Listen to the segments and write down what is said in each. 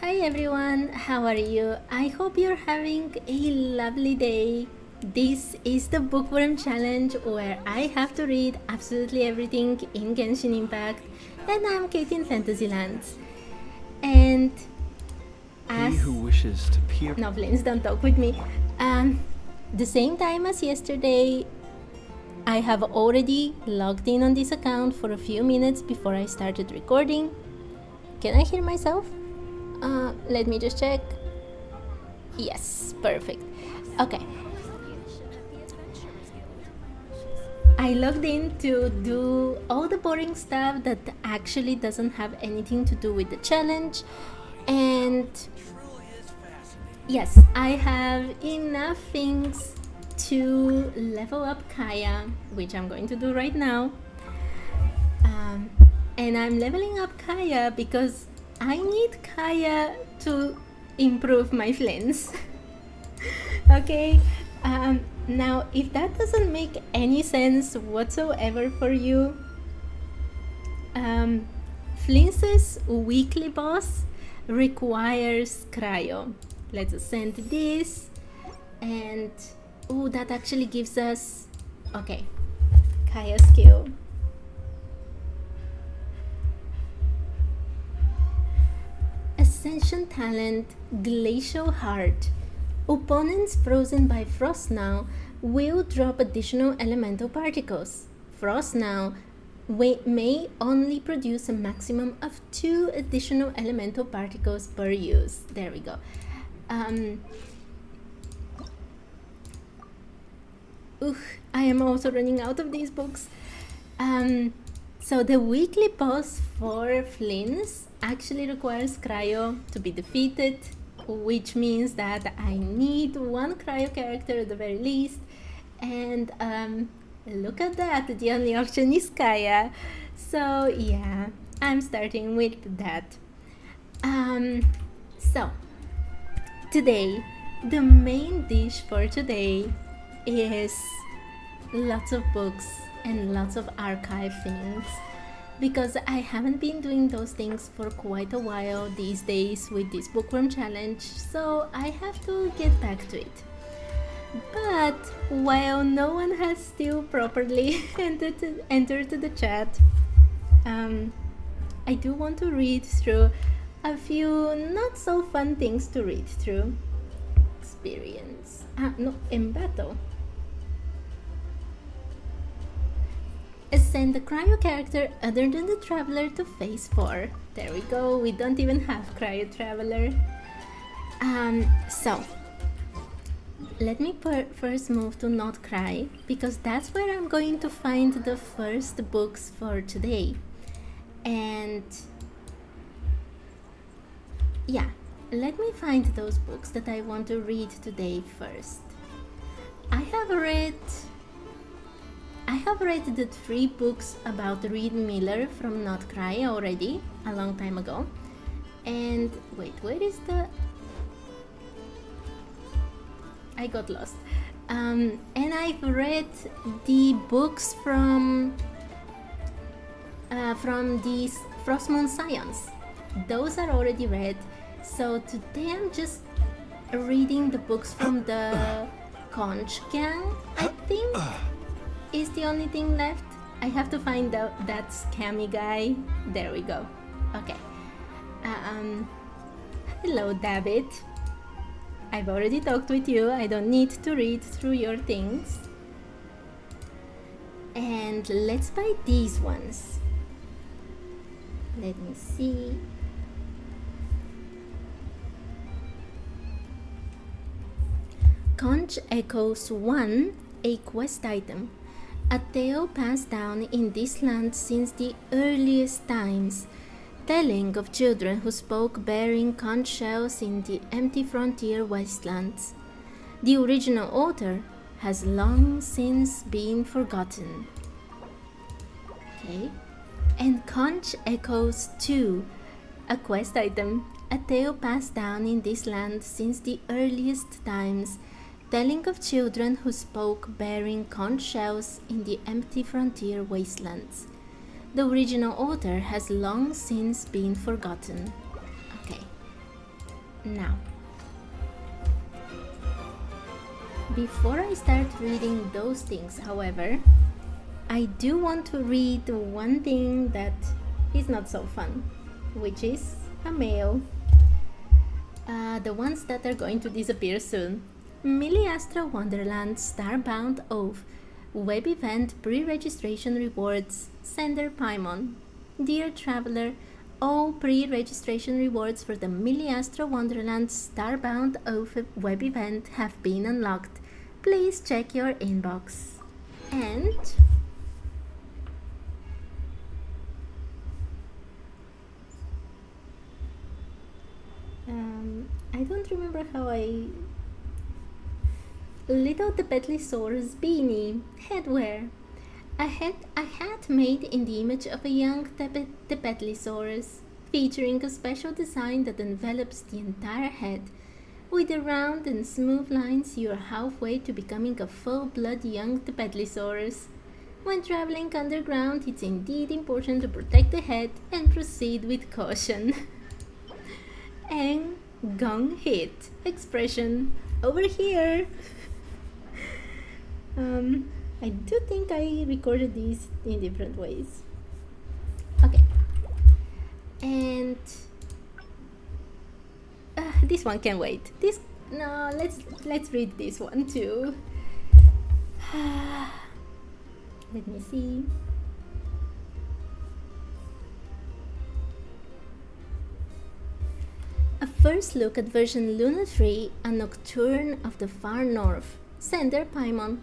Hi everyone, how are you? I hope you're having a lovely day. This is the Bookworm Challenge where I have to read absolutely everything in Genshin Impact, and I'm Kate in Fantasylands. And He who wishes to peer. No, please don't talk with me. The same time as yesterday, I have already logged in on this account for a few minutes before I started recording. Can I hear myself? Let me just check. Yes, perfect. Okay. I logged in to do all the boring stuff that actually doesn't have anything to do with the challenge. And yes, I have enough things to level up Kaeya, which I'm going to do right now. And I'm leveling up Kaeya because I need Kaeya to improve my flints. Okay, now if that doesn't make any sense whatsoever for you, Flints's weekly boss requires cryo. Let's ascend this, and oh, that actually gives us, okay, Kaeya skill. Ascension talent, Glacial Heart. Opponents frozen by frost now will drop additional elemental particles. Frost now may only produce a maximum of 2 additional elemental particles per use. There we go. I am also running out of these books. So the weekly boss for Flints actually requires cryo to be defeated, which means that I need 1 cryo character at the very least. And look at that, the only option is Kaeya. So yeah, I'm starting with that. So today, the main dish for today is lots of books and lots of archive things, because I haven't been doing those things for quite a while these days with this Bookworm Challenge, so I have to get back to it. But while no one has still properly entered the chat, I do want to read through a few not so fun things to read through. Experience. In battle. Ascend the cryo character other than the traveler to phase 4. There we go, we don't even have cryo traveler. So let me first move to Not Cry, because that's where I'm going to find the first books for today. And yeah, let me find those books that I want to read today first. I have read the 3 books about Reed Miller from Not Cry already, a long time ago. And wait, where is the... I got lost. And I've read the books from these Frostmoon Scions. Those are already read. So today I'm just reading the books from the Conch gang, I think. Is the only thing left. I have to find out that scammy guy. There we go. Okay. Hello, David. I've already talked with you. I don't need to read through your things. And let's buy these ones. Let me see. Conch Echoes 1, a quest item. A tale passed down in this land since the earliest times, telling of children who spoke bearing conch shells in the empty frontier wastelands. The original author has long since been forgotten. Okay. And Conch Echoes 2, a quest item. A tale passed down in this land since the earliest times, telling of children who spoke bearing conch shells in the empty frontier wastelands. The original author has long since been forgotten. Okay, Now, before I start reading those things, however, I do want to read one thing that is not so fun, which is a mail. The ones that are going to disappear soon. Miliastra Wonderland Starbound Oath Web Event Pre-Registration Rewards Sender Paimon. Dear Traveler, all pre-registration rewards for the Miliastra Wonderland Starbound Oath web event have been unlocked. Please check your inbox. And I don't remember how I... Little the Petlisaurus beanie, headwear. A hat made in the image of a young Petlisaurus, featuring a special design that envelops the entire head. With the round and smooth lines, you are halfway to becoming a full-blood young Petlisaurus. When traveling underground, it's indeed important to protect the head and proceed with caution. And gong hit expression over here. I do think I recorded these in different ways. Okay, and this one can wait. Let's read this one too. Let me see. A first look at version Luna 3, A Nocturne of the Far North. Sender Paimon.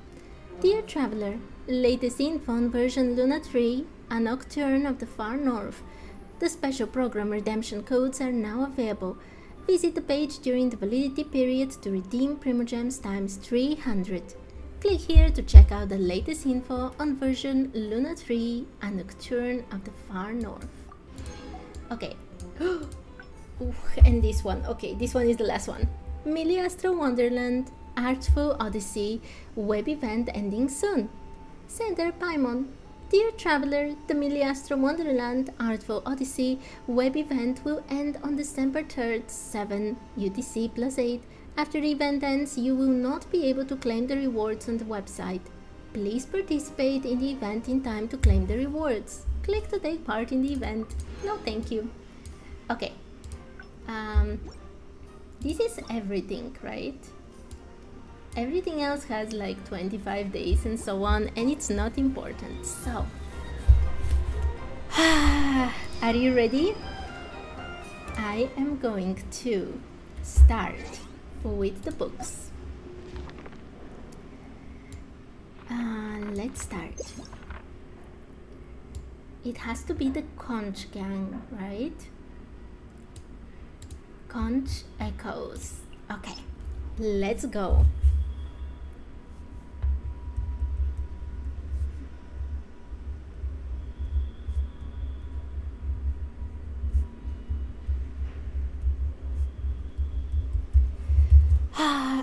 Dear Traveler, latest info on version Luna 3, A Nocturne of the Far North. The special program redemption codes are now available. Visit the page during the validity period to redeem Primogems times 300. Click here to check out the latest info on version Luna 3, A Nocturne of the Far North. Okay. And this one. Okay, this one is the last one. Miliastra Wonderland Artful Odyssey web event ending soon. Sender Paimon. Dear Traveler, the Miliastra Wonderland Artful Odyssey web event will end on December 3rd, 7 UTC plus 8. After the event ends, you will not be able to claim the rewards on the website. Please participate in the event in time to claim the rewards. Click to take part in the event. No thank you. Okay. This is everything, right? Everything else has like 25 days and so on, and it's not important. So, are you ready? I am going to start with the books. Let's start. It has to be the Conch gang, right? Conch Echoes. Okay, let's go.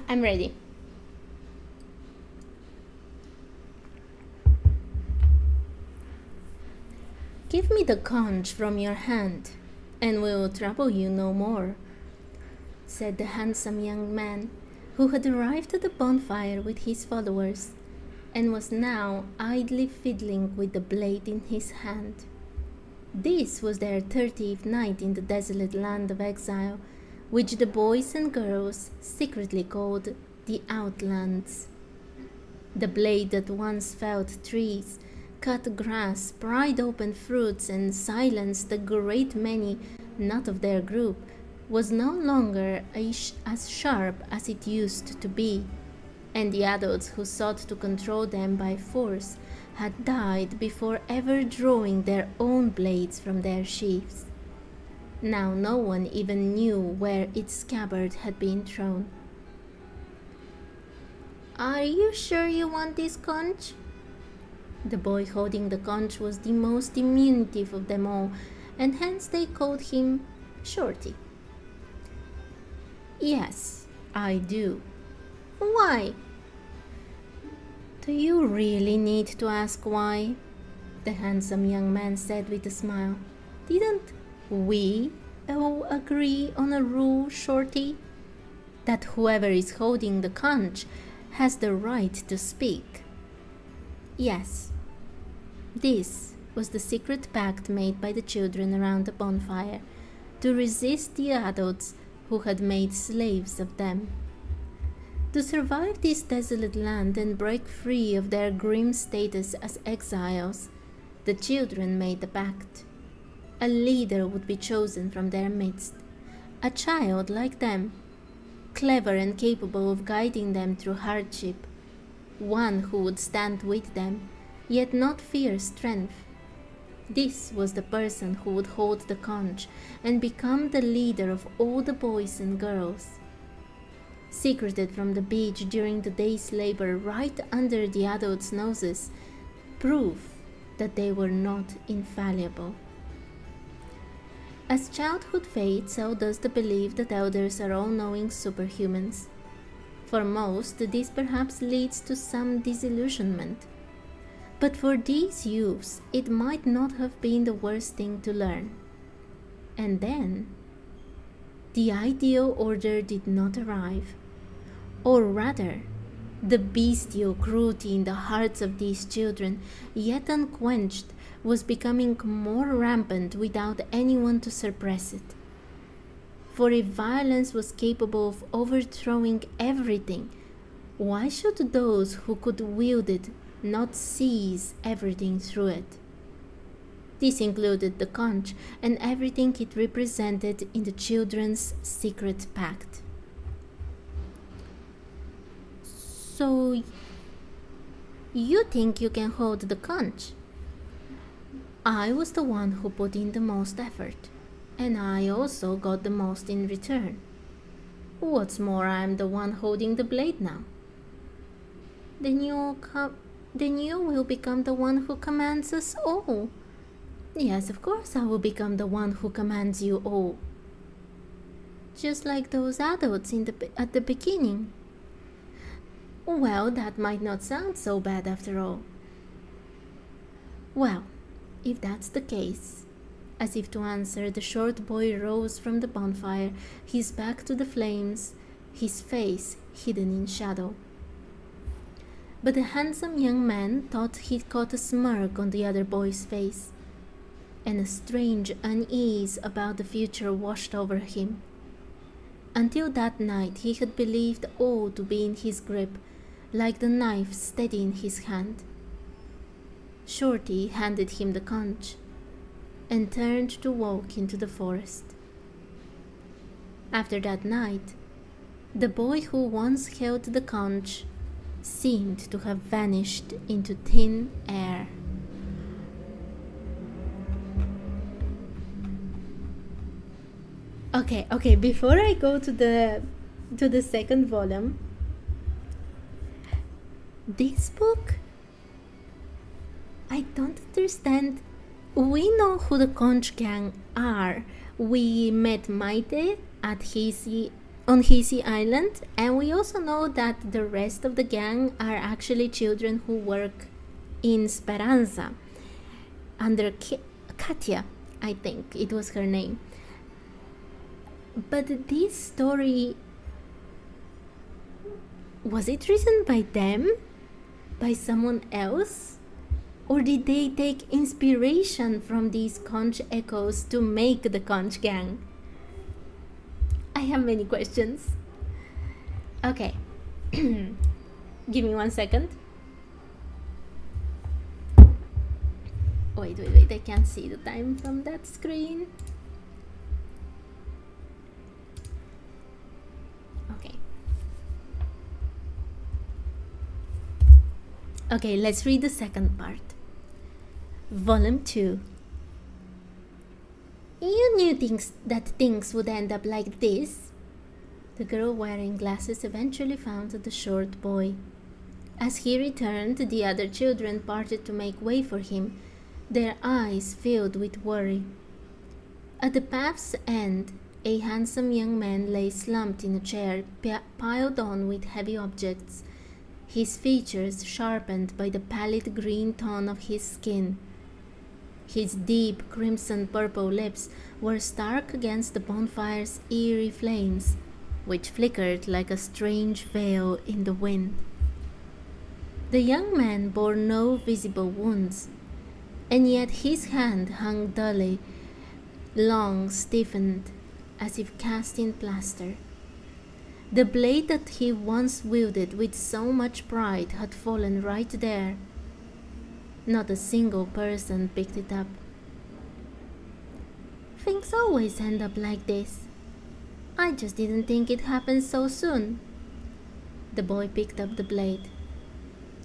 I'm ready. Give me the conch from your hand, and we will trouble you no more, said the handsome young man, who had arrived at the bonfire with his followers, and was now idly fiddling with the blade in his hand. This was their 30th night in the desolate land of exile, which the boys and girls secretly called the Outlands. The blade that once felled trees, cut grass, pried open fruits, and silenced a great many not of their group, was no longer as sharp as it used to be, and the adults who sought to control them by force had died before ever drawing their own blades from their sheaths. Now no one even knew where its scabbard had been thrown. Are you sure you want this conch? The boy holding the conch was the most diminutive of them all, and hence they called him Shorty. Yes, I do. Why? Do you really need to ask why? The handsome young man said with a smile. Didn't we all agree on a rule, Shorty? That whoever is holding the conch has the right to speak. Yes, this was the secret pact made by the children around the bonfire to resist the adults who had made slaves of them. To survive this desolate land and break free of their grim status as exiles, the children made the pact. A leader would be chosen from their midst, a child like them, clever and capable of guiding them through hardship, one who would stand with them, yet not fear strength. This was the person who would hold the conch and become the leader of all the boys and girls. Secreted from the beach during the day's labor right under the adults' noses, proof that they were not infallible. As childhood fades, so does the belief that elders are all-knowing superhumans. For most, this perhaps leads to some disillusionment. But for these youths, it might not have been the worst thing to learn. And then, the ideal order did not arrive. Or rather, the bestial cruelty in the hearts of these children, yet unquenched, was becoming more rampant without anyone to suppress it. For if violence was capable of overthrowing everything, why should those who could wield it not seize everything through it? This included the conch and everything it represented in the children's secret pact. So, you think you can hold the conch? I was the one who put in the most effort, and I also got the most in return. What's more, I'm the one holding the blade now. Then you will become the one who commands us all. Yes, of course I will become the one who commands you all. Just like those adults at the beginning. Well, that might not sound so bad after all. Well, if that's the case, as if to answer, the short boy rose from the bonfire, his back to the flames, his face hidden in shadow. But the handsome young man thought he caught a smirk on the other boy's face, and a strange unease about the future washed over him. Until that night he had believed all to be in his grip, like the knife steady in his hand. Shorty handed him the conch, and turned to walk into the forest. After that night, the boy who once held the conch seemed to have vanished into thin air. Okay, before I go to the second volume, this book, I don't understand. We know who the Conch gang are. We met Maite at on Hisi Island, and we also know that the rest of the gang are actually children who work in Speranza under Kaeya, I think it was her name. But this story, was it written by them? By someone else? Or did they take inspiration from these conch echoes to make the Conch gang? I have many questions. Okay. Give me 1 second. Wait, I can't see the time from that screen. Okay, let's read the second part. Volume 2. You knew that things would end up like this? The girl wearing glasses eventually found the short boy. As he returned, the other children parted to make way for him, their eyes filled with worry. At the path's end, a handsome young man lay slumped in a chair piled on with heavy objects, his features sharpened by the pallid green tone of his skin. His deep crimson-purple lips were stark against the bonfire's eerie flames, which flickered like a strange veil in the wind. The young man bore no visible wounds, and yet his hand hung dully, long, stiffened, as if cast in plaster. The blade that he once wielded with so much pride had fallen right there. Not a single person picked it up. Things always end up like this. I just didn't think it happened so soon. The boy picked up the blade.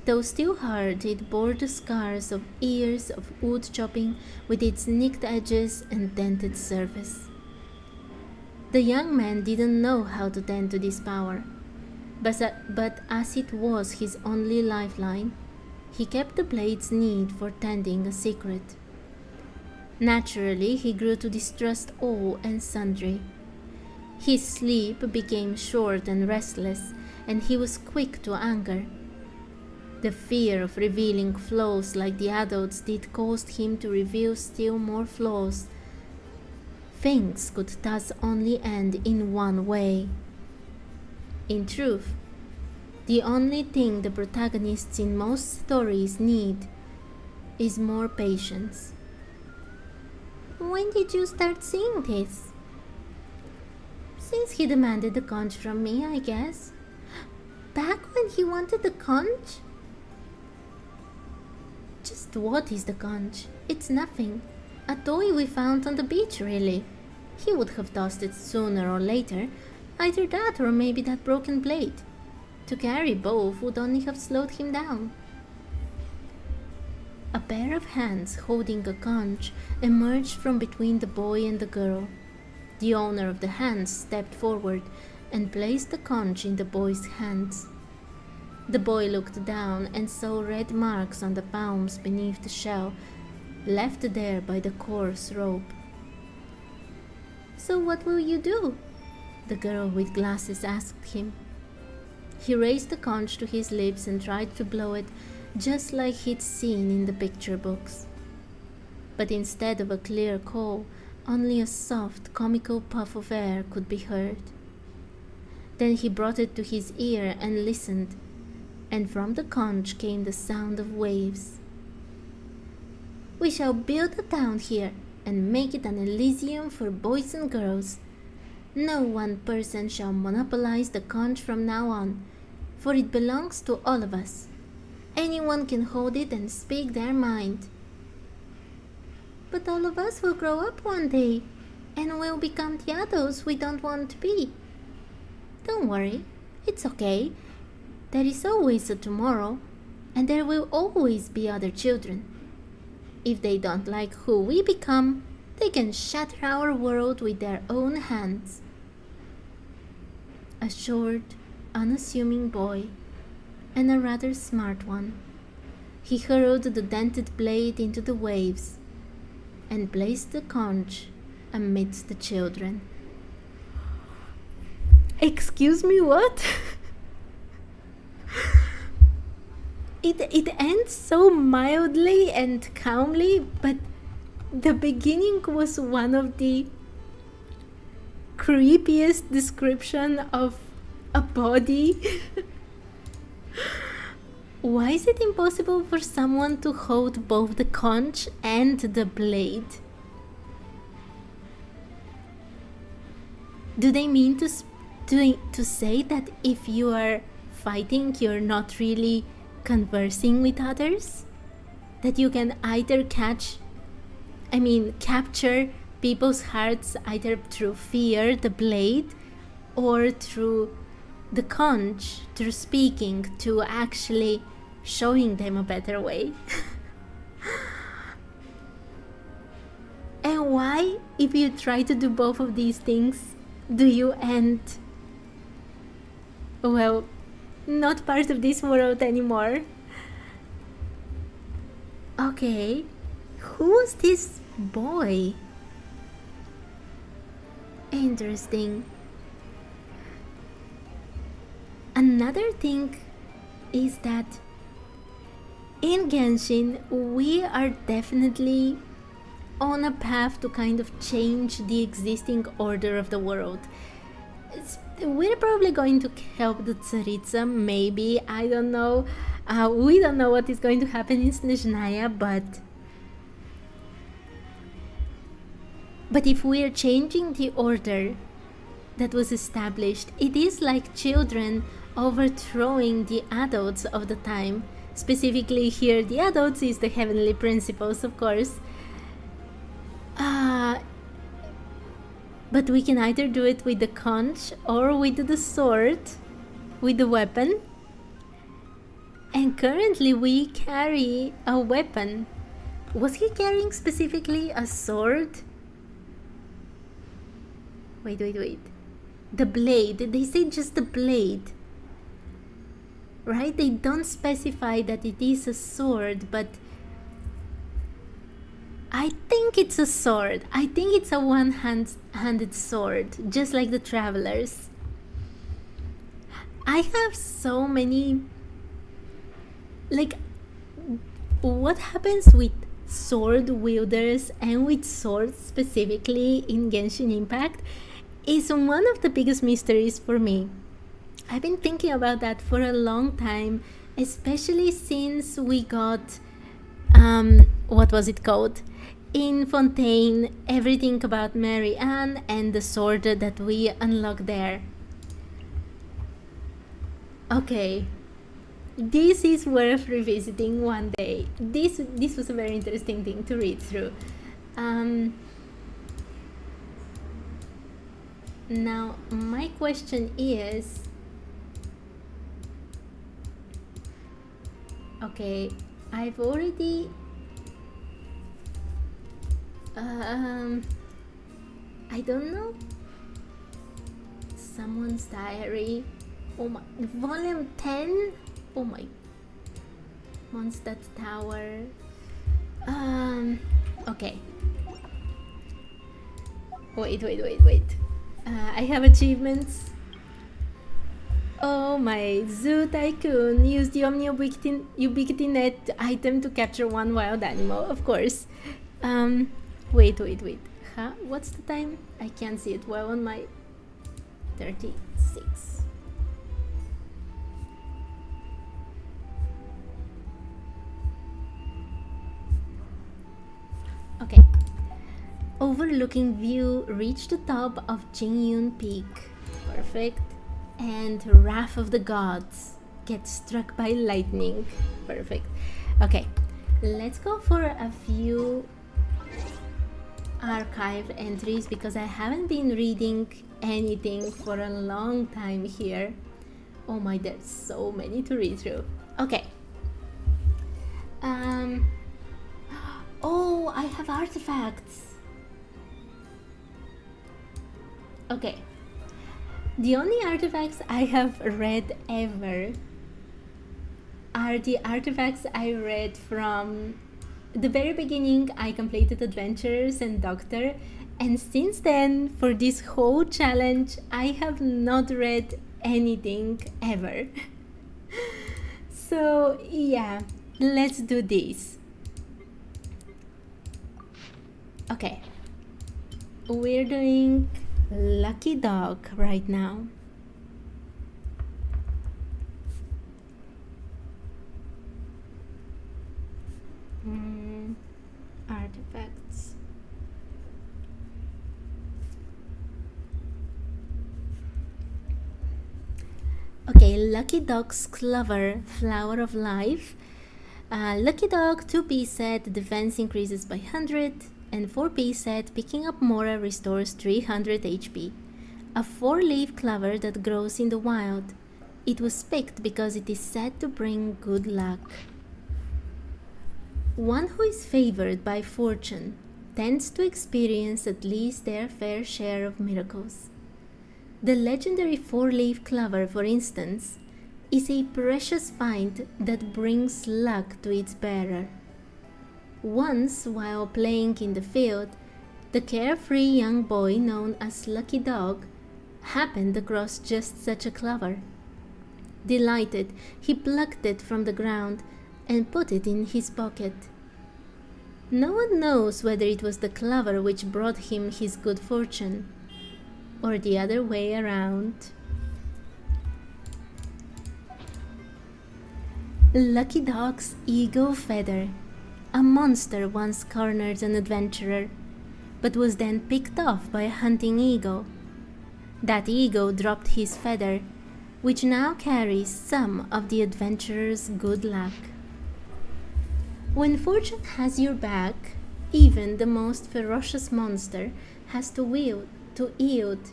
Though still hard, it bore the scars of years of wood chopping with its nicked edges and dented surface. The young man didn't know how to tend to this power, but as it was his only lifeline, he kept the blade's need for tending a secret. Naturally, he grew to distrust all and sundry. His sleep became short and restless, and he was quick to anger. The fear of revealing flaws like the adults did caused him to reveal still more flaws. Things could thus only end in one way. In truth, the only thing the protagonists in most stories need is more patience. When did you start seeing this? Since he demanded the conch from me, I guess. Back when he wanted the conch? Just what is the conch? It's nothing. A toy we found on the beach, really. He would have tossed it sooner or later. Either that or maybe that broken blade. To carry both would only have slowed him down. A pair of hands holding a conch emerged from between the boy and the girl. The owner of the hands stepped forward and placed the conch in the boy's hands. The boy looked down and saw red marks on the palms beneath the shell, left there by the coarse rope. So what will you do? The girl with glasses asked him. He raised the conch to his lips and tried to blow it just like he'd seen in the picture books. But instead of a clear call, only a soft, comical puff of air could be heard. Then he brought it to his ear and listened, and from the conch came the sound of waves. We shall build a town here and make it an Elysium for boys and girls. No one person shall monopolize the conch from now on, for it belongs to all of us. Anyone can hold it and speak their mind. But all of us will grow up one day, and will become the adults we don't want to be. Don't worry, it's okay. There is always a tomorrow, and there will always be other children. If they don't like who we become, they can shatter our world with their own hands. A short, unassuming boy, and a rather smart one. He hurled the dented blade into the waves and placed the conch amidst the children. Excuse me, what? It ends so mildly and calmly, but the beginning was one of the creepiest description of a body. Why is it impossible for someone to hold both the conch and the blade? Do they mean to say that if you are fighting, you're not really conversing with others? That you can either capture people's hearts either through fear, the blade, or through the conch, through speaking, to actually showing them a better way. And why, if you try to do both of these things, do you end, well, not part of this world anymore? Okay, who was this boy? Interesting. Another thing is that in Genshin we are definitely on a path to kind of change the existing order of the world. We're probably going to help the Tsaritsa, maybe, I don't know. We don't know what is going to happen in Snezhnaya, but if we're changing the order that was established, it is like children overthrowing the adults of the time. Specifically here, the adults is the heavenly principles, of course. But we can either do it with the conch or with the sword, with the weapon. And currently we carry a weapon. Was he carrying specifically a sword? Wait. The blade. They say just the blade. Right? They don't specify that it is a sword, but I think it's a sword. I think it's a one-handed sword, just like the travelers. I have so many... Like, what happens with sword wielders and with swords specifically in Genshin Impact is one of the biggest mysteries for me. I've been thinking about that for a long time, especially since we got... what was it called? In Fontaine, everything about Mary Ann and the sword that we unlocked there. Okay, this is worth revisiting one day. This was a very interesting thing to read through. Now, my question is... Okay, I've already... I don't know. Someone's diary. Oh my, volume 10. Oh my. Mondstadt Tower. Okay. Wait. I have achievements. Oh my, Zoo Tycoon. Use the Omni Ubiquity Net item to capture one wild animal, of course. Wait. Huh? What's the time? I can't see it well on my 36. Okay. Overlooking view, reach the top of Jingyun Peak. Perfect. And Wrath of the Gods. Get struck by lightning. Perfect. Okay. Let's go for a few archive entries because I haven't been reading anything for a long time here. Oh my, there's so many to read through. Okay. Oh, I have artifacts. Okay. The only artifacts I have read ever are the artifacts I read from the very beginning. I completed Adventures and Doctor, and since then, for this whole challenge, I have not read anything ever. So yeah, let's do this. Okay, we're doing Lucky Dog right now. Artifacts. Okay, Lucky Dog's Clover, Flower of Life. Lucky Dog 2-piece set, defense increases by 100, and 4-piece set, picking up Mora restores 300 HP. A 4-leaf clover that grows in the wild. It was picked because it is said to bring good luck. One who is favored by fortune tends to experience at least their fair share of miracles. The legendary 4-leaf clover, for instance, is a precious find that brings luck to its bearer. Once, while playing in the field, the carefree young boy known as Lucky Dog happened across just such a clover. Delighted, he plucked it from the ground and put it in his pocket. No one knows whether it was the clover which brought him his good fortune, or the other way around. Lucky Dog's ego feather. A monster once cornered an adventurer, but was then picked off by a hunting eagle. That eagle dropped his feather, which now carries some of the adventurer's good luck. When fortune has your back, even the most ferocious monster has to yield.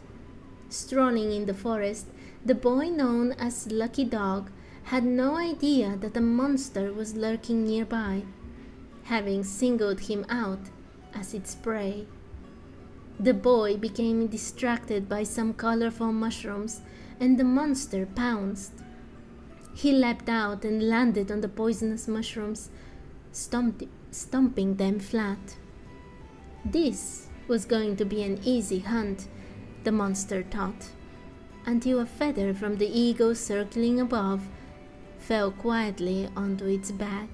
Strolling in the forest, the boy known as Lucky Dog had no idea that a monster was lurking nearby, having singled him out as its prey. The boy became distracted by some colorful mushrooms, and the monster pounced. He leapt out and landed on the poisonous mushrooms, stomping them flat. This was going to be an easy hunt, the monster thought, until a feather from the eagle circling above fell quietly onto its back.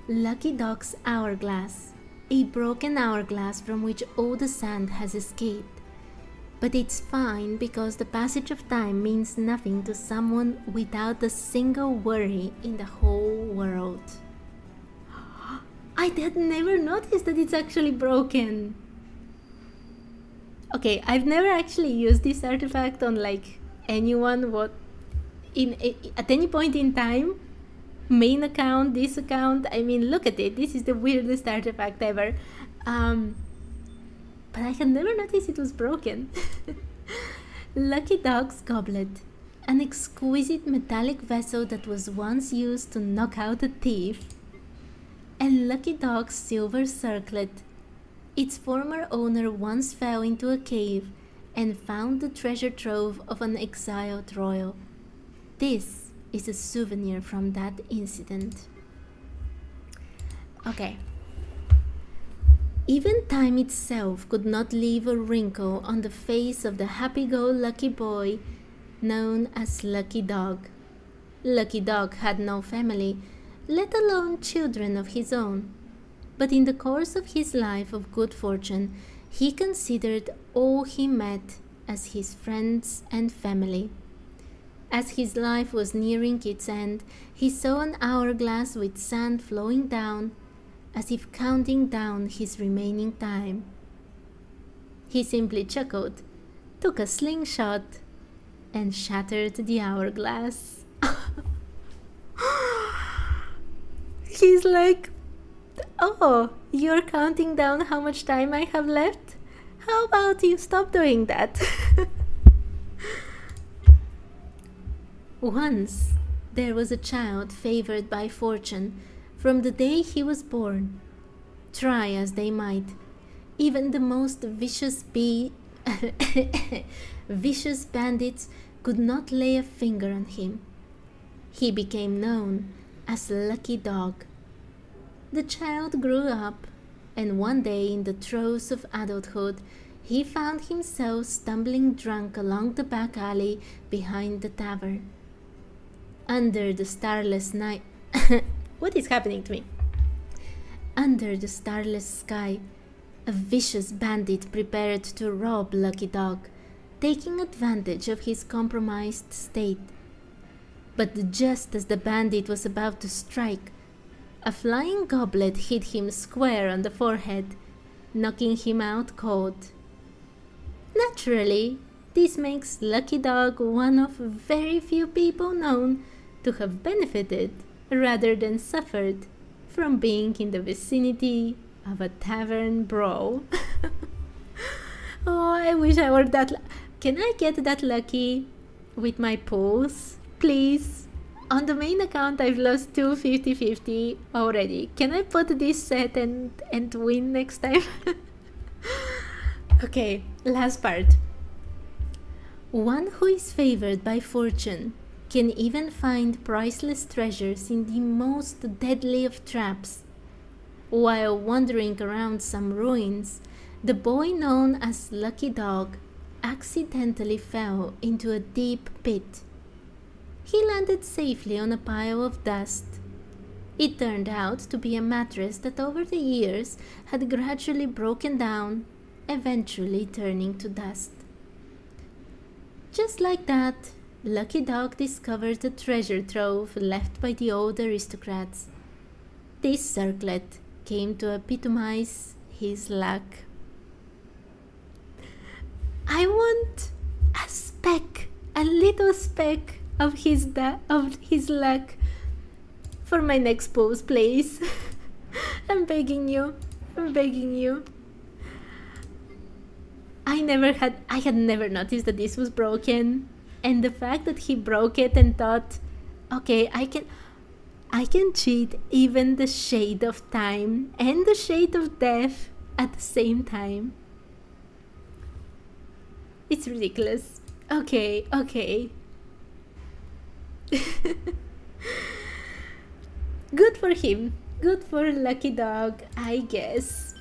Lucky Dog's hourglass, a broken hourglass from which all the sand has escaped. But it's fine because the passage of time means nothing to someone without a single worry in the whole world. I had never noticed that it's actually broken. Okay, I've never actually used this artifact on like anyone at any point in time. Main account, this account, I mean, look at it. This is the weirdest artifact ever. But I had never noticed it was broken. Lucky Dog's goblet, an exquisite metallic vessel that was once used to knock out a thief. And Lucky Dog's silver circlet. Its former owner once fell into a cave and found the treasure trove of an exiled royal. This is a souvenir from that incident. Okay. Even time itself could not leave a wrinkle on the face of the happy-go-lucky boy known as Lucky Dog. Lucky Dog had no family, let alone children of his own. But in the course of his life of good fortune, he considered all he met as his friends and family. As his life was nearing its end, he saw an hourglass with sand flowing down, as if counting down his remaining time. He simply chuckled, took a slingshot, and shattered the hourglass. He's like, "Oh, you're counting down how much time I have left? How about you stop doing that?" Once there was a child favored by fortune from the day he was born. Try as they might, even the most vicious vicious bandits could not lay a finger on him. He became known as Lucky Dog. The child grew up, and one day in the throes of adulthood, he found himself stumbling drunk along the back alley behind the tavern. Under the starless night... What is happening to me? Under the starless sky, a vicious bandit prepared to rob Lucky Dog, taking advantage of his compromised state. But just as the bandit was about to strike, a flying goblet hit him square on the forehead, knocking him out cold. Naturally, this makes Lucky Dog one of very few people known to have benefited rather than suffered from being in the vicinity of a tavern brawl. Oh, I wish I were that. Can I get that lucky with my pulls, please? On the main account, I've lost 2 50-50 already. Can I put this set and win next time? Okay, last part. One who is favored by fortune can even find priceless treasures in the most deadly of traps. While wandering around some ruins, the boy known as Lucky Dog accidentally fell into a deep pit. he landed safely on a pile of dust. It turned out to be a mattress that over the years had gradually broken down, eventually turning to dust. Just like that, Lucky Dog discovered the treasure trove left by the old aristocrats. This circlet came to epitomize his luck. I want a little speck of his luck for my next post, please. I'm begging you. I had never noticed that this was broken, and the fact that he broke it and thought, okay, I can cheat even the shade of time and the shade of death at the same time. It's ridiculous. Okay. Good for him. Good for Lucky Dog, I guess.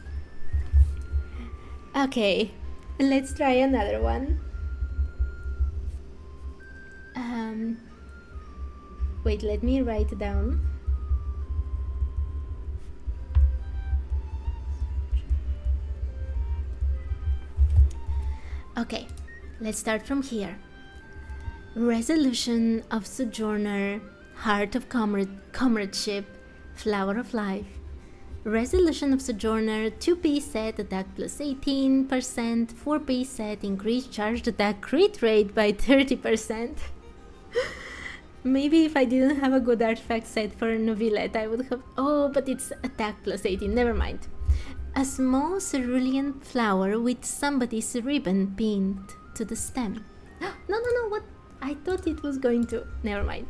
Okay, let's try another one. Wait, let me write it down. Okay, let's start from here. Resolution of Sojourner, Heart of Comradeship, Flower of Life. Resolution of Sojourner, 2p set attack plus 18%, 4p set increased charged attack crit rate by 30%. Maybe if I didn't have a good artifact set for Novelette, I would have... Oh, but it's attack plus 18, never mind. A small cerulean flower with somebody's ribbon pinned to the stem. No, what? I thought it was going to... Never mind.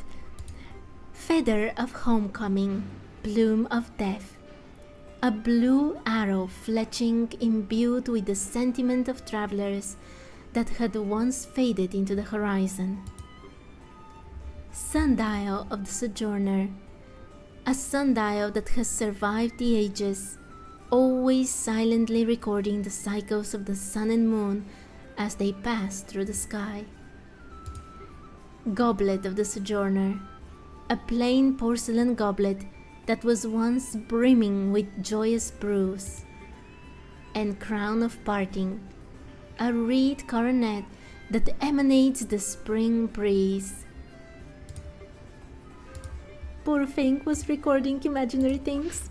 Feather of Homecoming, Bloom of Death. A blue arrow fletching imbued with the sentiment of travelers that had once faded into the horizon. Sundial of the Sojourner. A sundial that has survived the ages, always silently recording the cycles of the sun and moon as they pass through the sky. Goblet of the Sojourner. A plain porcelain goblet that was once brimming with joyous brews. And Crown of Parting. A reed coronet that emanates the spring breeze. Poor thing was recording imaginary things.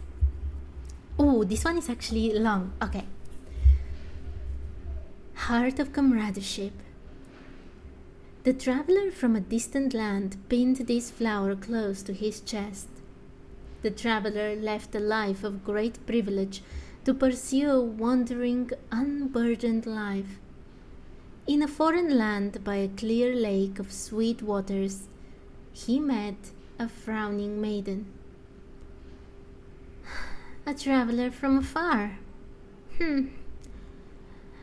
Oh, this one is actually long. Okay. Heart of Comradeship. The traveler from a distant land pinned this flower close to his chest. The traveler left a life of great privilege to pursue a wandering, unburdened life. In a foreign land by a clear lake of sweet waters, he met a frowning maiden. A traveler from afar.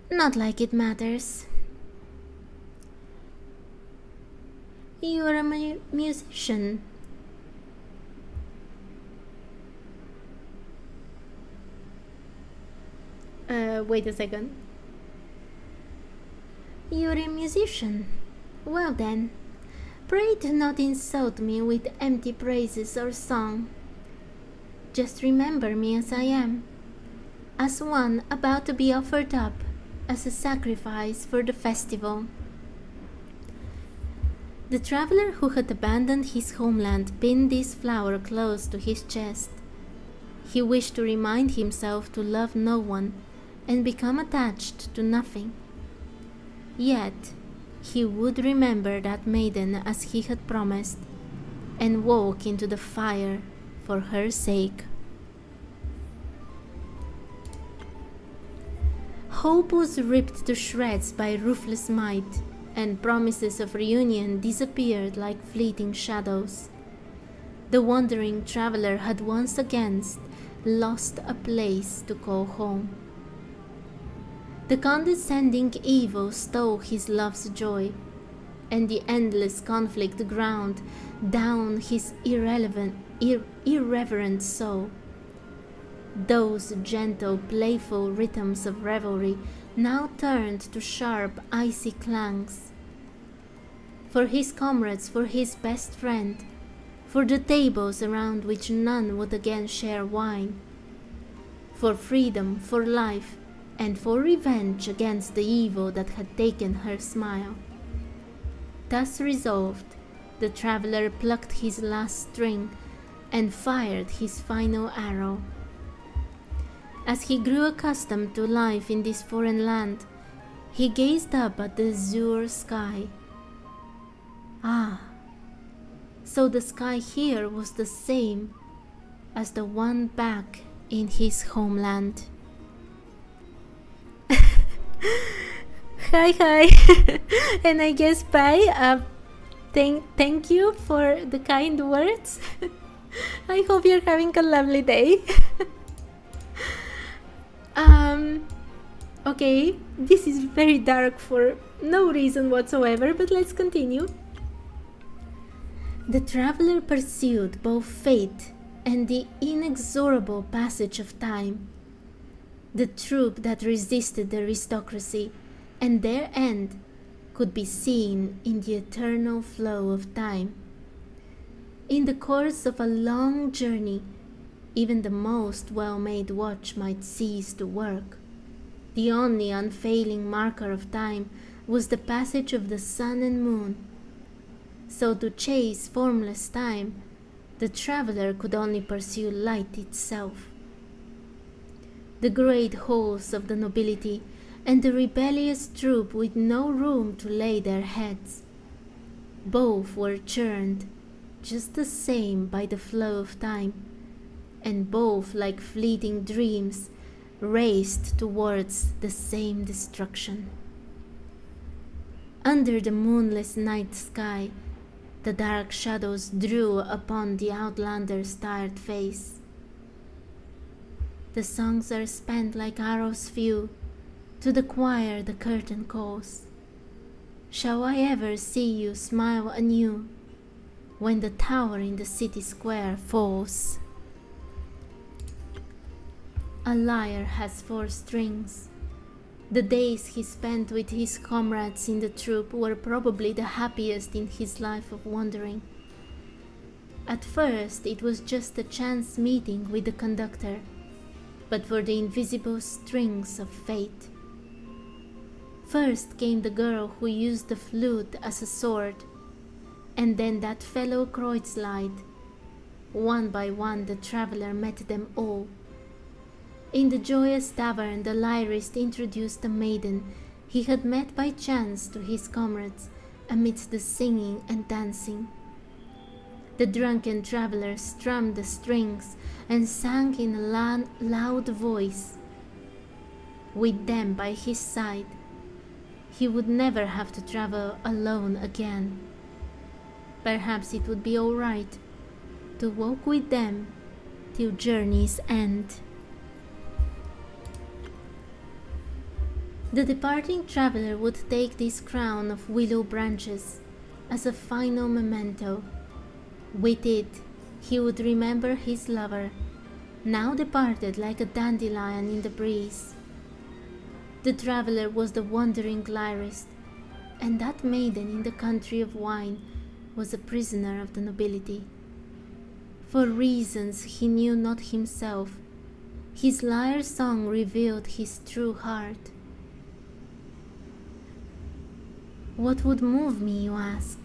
Not like it matters. You're a musician. Wait a second. You're a musician. Well then, pray do not insult me with empty praises or song. Just remember me as I am, as one about to be offered up as a sacrifice for the festival. The traveler who had abandoned his homeland pinned this flower close to his chest. He wished to remind himself to love no one and become attached to nothing. Yet, he would remember that maiden as he had promised and walk into the fire for her sake. Hope was ripped to shreds by ruthless might, and promises of reunion disappeared like fleeting shadows. The wandering traveler had once again lost a place to call home. The condescending evil stole his love's joy, and the endless conflict ground down his irreverent soul. Those gentle, playful rhythms of revelry now turned to sharp, icy clangs. for his comrades, for his best friend, for the tables around which none would again share wine, for freedom, for life, and for revenge against the evil that had taken her smile. Thus resolved, the traveler plucked his last string and fired his final arrow. As he grew accustomed to life in this foreign land, he gazed up at the azure sky. Ah, so the sky here was the same as the one back in his homeland. Hi, and I guess bye. Thank you for the kind words. I hope you're having a lovely day. Okay, this is very dark for no reason whatsoever, but let's continue. The traveler pursued both fate and the inexorable passage of time, the troop that resisted the aristocracy, and their end could be seen in the eternal flow of time. In the course of a long journey, even the most well-made watch might cease to work. The only unfailing marker of time was the passage of the sun and moon. So to chase formless time, the traveler could only pursue light itself. The great halls of the nobility and the rebellious troop with no room to lay their heads, both were churned just the same by the flow of time, and both, like fleeting dreams, raced towards the same destruction. Under the moonless night sky, the dark shadows drew upon the outlander's tired face. The songs are spent like arrows few, to the choir the curtain calls. Shall I ever see you smile anew, when the tower in the city square falls? A lyre has 4 strings. The days he spent with his comrades in the troop were probably the happiest in his life of wandering. At first it was just a chance meeting with the conductor, but for the invisible strings of fate. First came the girl who used the flute as a sword, and then that fellow Kreuzlied. One by one the traveler met them all. In the joyous tavern the lyrist introduced a maiden he had met by chance to his comrades amidst the singing and dancing. The drunken traveler strummed the strings and sang in a loud voice. With them by his side, he would never have to travel alone again. Perhaps it would be all right to walk with them till journey's end. The departing traveler would take this crown of willow branches as a final memento. With it, he would remember his lover, now departed like a dandelion in the breeze. The traveler was the wandering lyrist, and that maiden in the country of wine was a prisoner of the nobility. For reasons he knew not himself, his lyre song revealed his true heart. What would move me, you ask?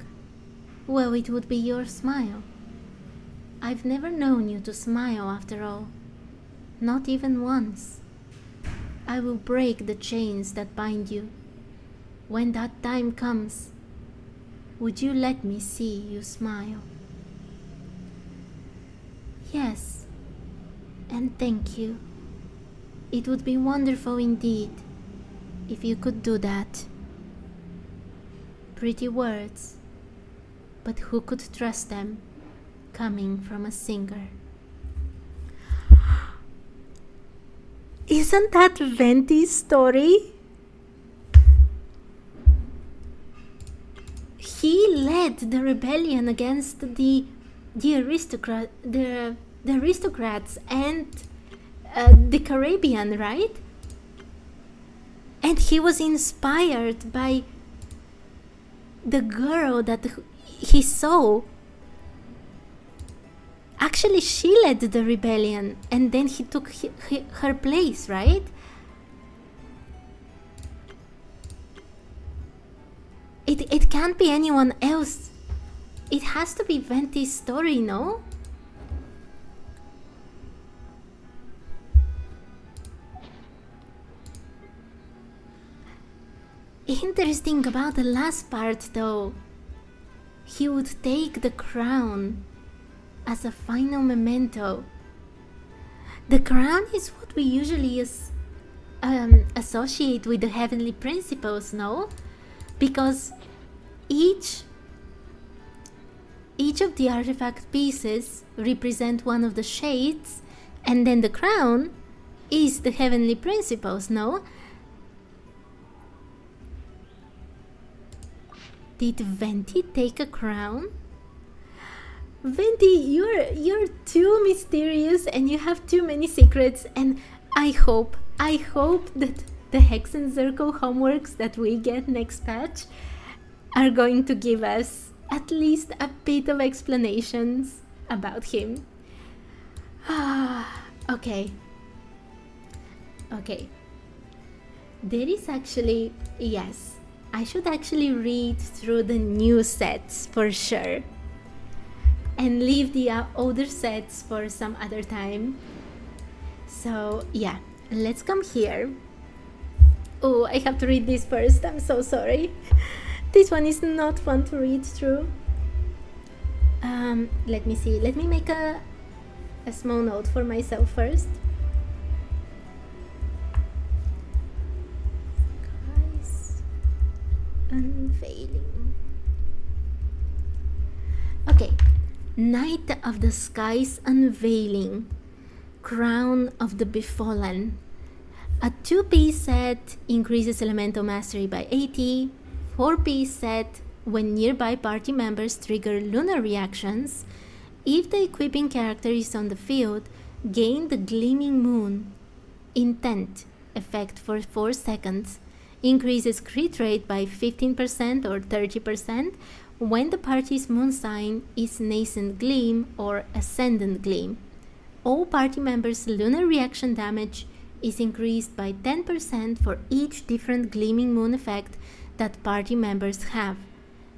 Well, it would be your smile. I've never known you to smile after all, not even once. I will break the chains that bind you. When that time comes, would you let me see you smile? Yes, and thank you. It would be wonderful indeed if you could do that. Pretty words, but who could trust them coming from a singer? Isn't that Venti's story? He led the rebellion against the aristocrats and the Caribbean, right? And he was inspired by the girl that he saw, actually she led the rebellion and then he took her place, right? It can't be anyone else. It has to be Venti's story, no? Interesting about the last part though. He would take the crown as a final memento. The crown is what we usually associate with the heavenly principles, no? Because each of the artifact pieces represent one of the shades, and then the crown is the heavenly principles, no? Did Venti take a crown? Venti, you're too mysterious and you have too many secrets, and I hope that the Hexen Circle homeworks that we get next patch are going to give us at least a bit of explanations about him. Okay. There is actually, yes, I should actually read through the new sets for sure and leave the older sets for some other time. So yeah, let's come here. Oh, I have to read this first, I'm so sorry. This one is not fun to read through. Let me see, let me make a small note for myself first. Guys, Unveiling. Okay, Night of the Skies Unveiling, Crown of the Befallen. A 2-piece set increases elemental mastery by 80. 4-piece set when nearby party members trigger lunar reactions. If the equipping character is on the field, gain the Gleaming Moon Intent effect for 4 seconds. Increases crit rate by 15% or 30% when the party's moon sign is Nascent Gleam or Ascendant Gleam. All party members' lunar reaction damage is increased by 10% for each different Gleaming Moon effect that party members have.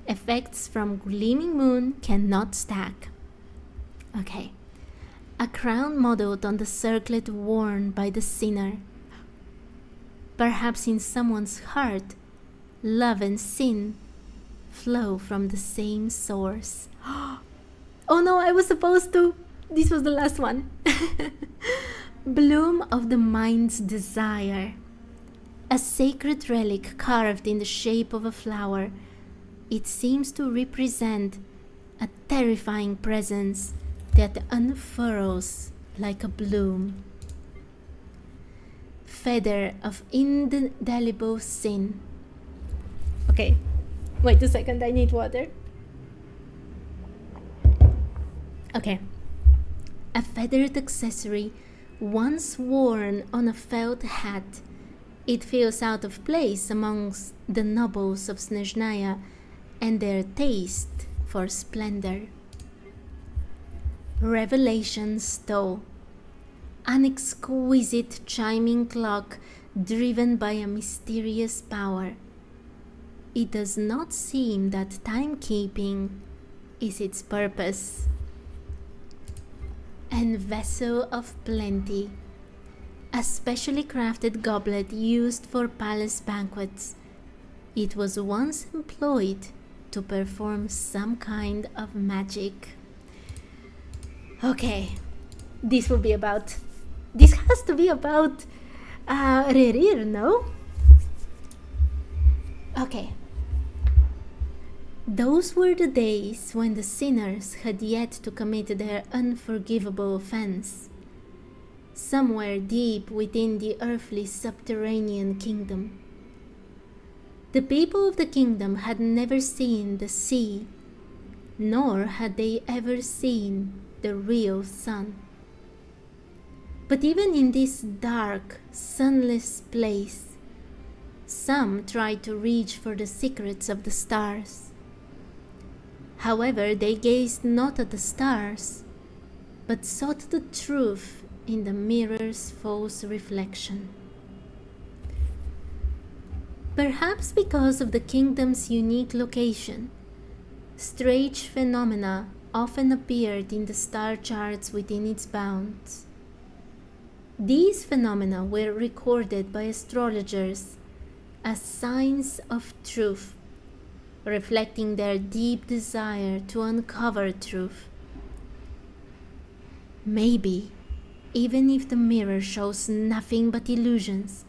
Effects from Gleaming Moon cannot stack. Okay. A crown modeled on the circlet worn by the sinner. Perhaps in someone's heart, love and sin flow from the same source. Oh no, I was supposed to. This was the last one. Bloom of the Mind's Desire. A sacred relic carved in the shape of a flower. It seems to represent a terrifying presence that unfurls like a bloom. Feather of Indelible Sin. Okay, wait a second, I need water. Okay. A feathered accessory once worn on a felt hat. It feels out of place amongst the nobles of Snezhnaya and their taste for splendor. Revelation Stow. An exquisite chiming clock driven by a mysterious power. It does not seem that timekeeping is its purpose. And Vessel of Plenty. A specially crafted goblet used for palace banquets. It was once employed to perform some kind of magic. Okay, this will be about... This has to be about Rerir, no? Okay. Those were the days when the sinners had yet to commit their unforgivable offense. Somewhere deep within the earthly subterranean kingdom. The people of the kingdom had never seen the sea, nor had they ever seen the real sun. But even in this dark, sunless place, some tried to reach for the secrets of the stars. However, they gazed not at the stars, but sought the truth in the mirror's false reflection. Perhaps because of the kingdom's unique location, strange phenomena often appeared in the star charts within its bounds. These phenomena were recorded by astrologers as signs of truth, reflecting their deep desire to uncover truth. Maybe, even if the mirror shows nothing but illusions,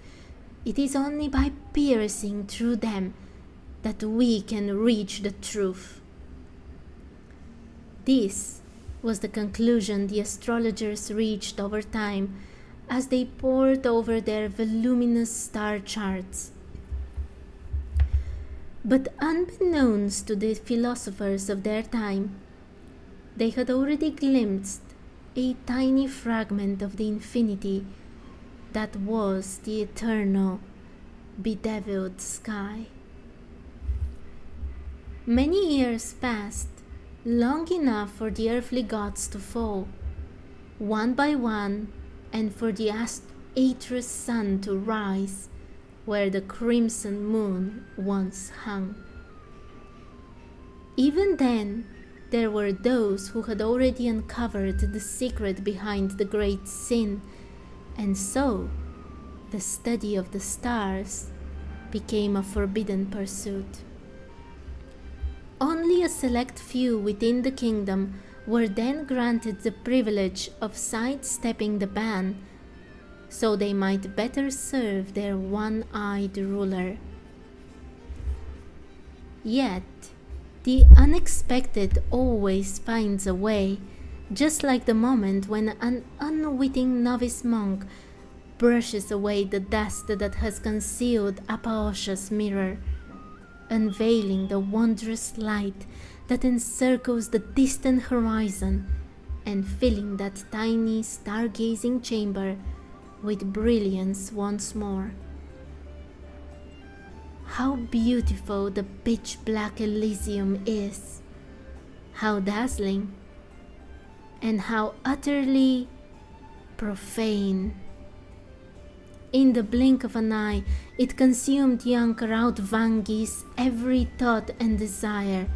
it is only by piercing through them that we can reach the truth. This was the conclusion the astrologers reached over time as they pored over their voluminous star charts. But unbeknownst to the philosophers of their time, they had already glimpsed a tiny fragment of the infinity that was the eternal, bedeviled sky. Many years passed, long enough for the earthly gods to fall, one by one, and for the aethereal sun to rise where the crimson moon once hung. Even then, there were those who had already uncovered the secret behind the great sin, and so the study of the stars became a forbidden pursuit. Only a select few within the kingdom were then granted the privilege of sidestepping the ban, so they might better serve their one-eyed ruler. Yet, the unexpected always finds a way, just like the moment when an unwitting novice monk brushes away the dust that has concealed a cautious mirror, unveiling the wondrous light that encircles the distant horizon and filling that tiny stargazing chamber with brilliance once more. How beautiful the pitch-black Elysium is, how dazzling, and how utterly profane. In the blink of an eye, it consumed young Rautvangi's every thought and desire.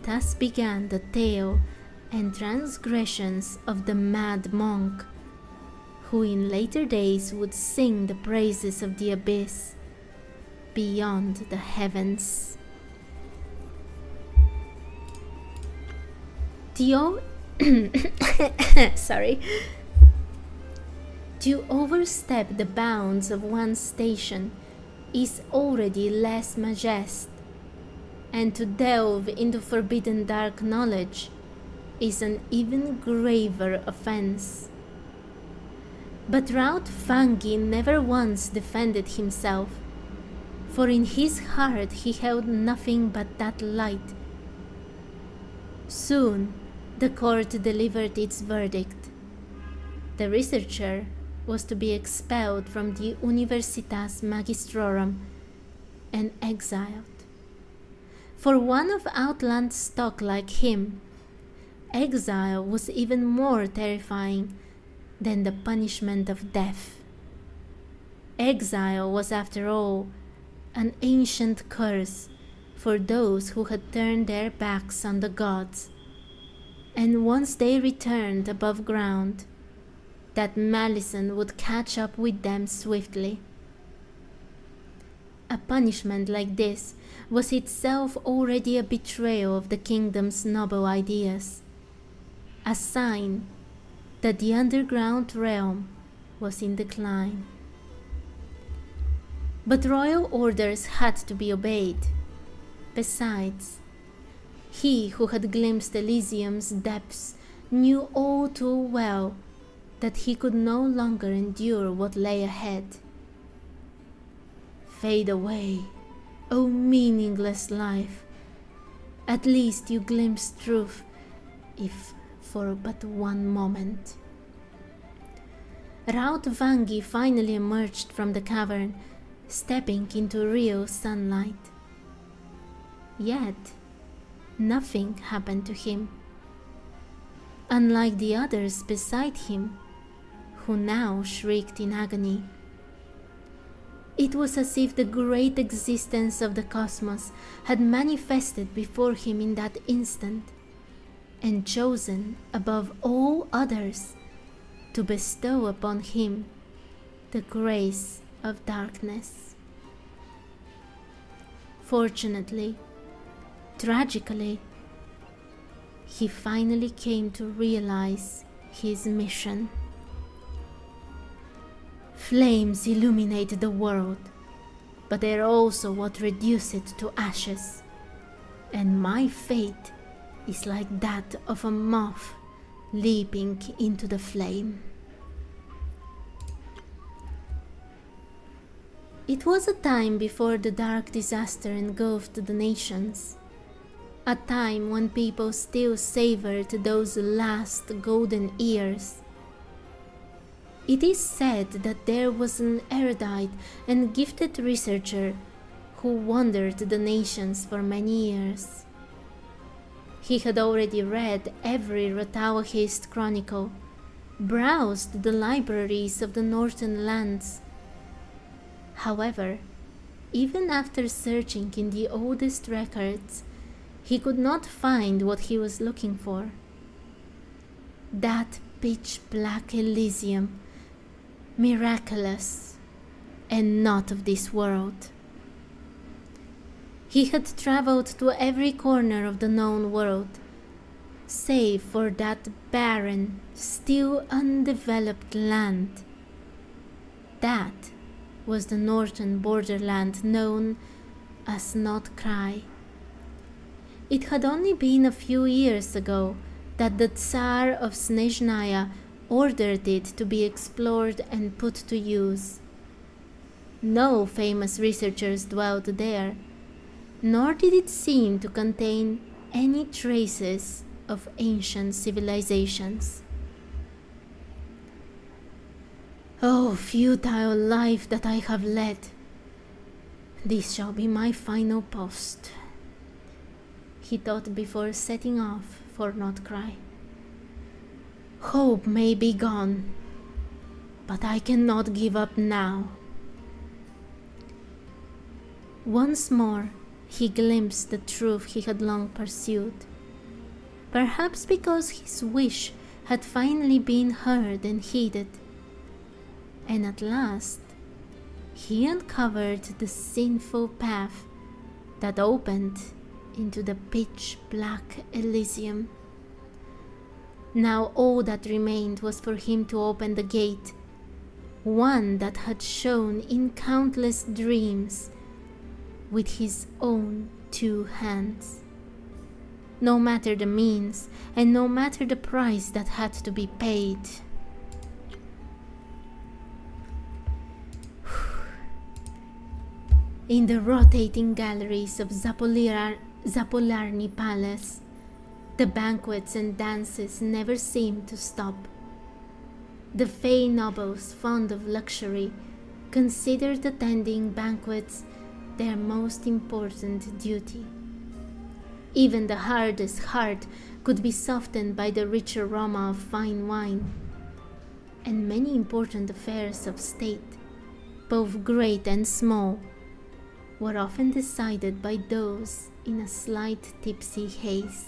Thus began the tale and transgressions of the mad monk, who in later days would sing the praises of the abyss beyond the heavens. Sorry. To overstep the bounds of one's station is already less majest, and to delve into forbidden dark knowledge is an even graver offense. But Rautvangi never once defended himself, for in his heart he held nothing but that light. Soon the court delivered its verdict. The researcher was to be expelled from the Universitas Magistrorum and exiled. For one of Outland's stock like him, exile was even more terrifying than the punishment of death. Exile was, after all, an ancient curse for those who had turned their backs on the gods, and once they returned above ground, that malison would catch up with them swiftly. A punishment like this was itself already a betrayal of the kingdom's noble ideas, a sign that the underground realm was in decline. But royal orders had to be obeyed. Besides, he who had glimpsed Elysium's depths knew all too well that he could no longer endure what lay ahead. Fade away, O meaningless life. At least you glimpsed truth, if for but one moment. Rautvangi finally emerged from the cavern, stepping into real sunlight. Yet, nothing happened to him. Unlike the others beside him, who now shrieked in agony. It was as if the great existence of the cosmos had manifested before him in that instant, and chosen above all others to bestow upon him the grace of darkness. Fortunately, tragically, he finally came to realize his mission. Flames illuminate the world, but they are also what reduce it to ashes, and my fate is like that of a moth leaping into the flame. It was a time before the dark disaster engulfed the nations, a time when people still savored those last golden years. It is said that there was an erudite and gifted researcher who wandered the nations for many years. He had already read every Rotauhist chronicle, browsed the libraries of the northern lands. However, even after searching in the oldest records, he could not find what he was looking for. That pitch-black Elysium, miraculous and not of this world. He had traveled to every corner of the known world, save for that barren, still undeveloped land. That was the northern borderland known as Not Cry. It had only been a few years ago that the Tsar of Snezhnaya ordered it to be explored and put to use. No famous researchers dwelled there, nor did it seem to contain any traces of ancient civilizations. Oh, futile life that I have led! This shall be my final post, he thought before setting off for Not Cry. Hope may be gone, but I cannot give up now. Once more, he glimpsed the truth he had long pursued, perhaps because his wish had finally been heard and heeded. And at last, he uncovered the sinful path that opened into the pitch-black Elysium. Now all that remained was for him to open the gate, one that had shone in countless dreams, with his own 2 hands. No matter the means, and no matter the price that had to be paid. In the rotating galleries of Zapolarny Palace, the banquets and dances never seemed to stop. The Fey nobles, fond of luxury, considered attending banquets their most important duty. Even the hardest heart could be softened by the rich aroma of fine wine, and many important affairs of state, both great and small, were often decided by those in a slight tipsy haze.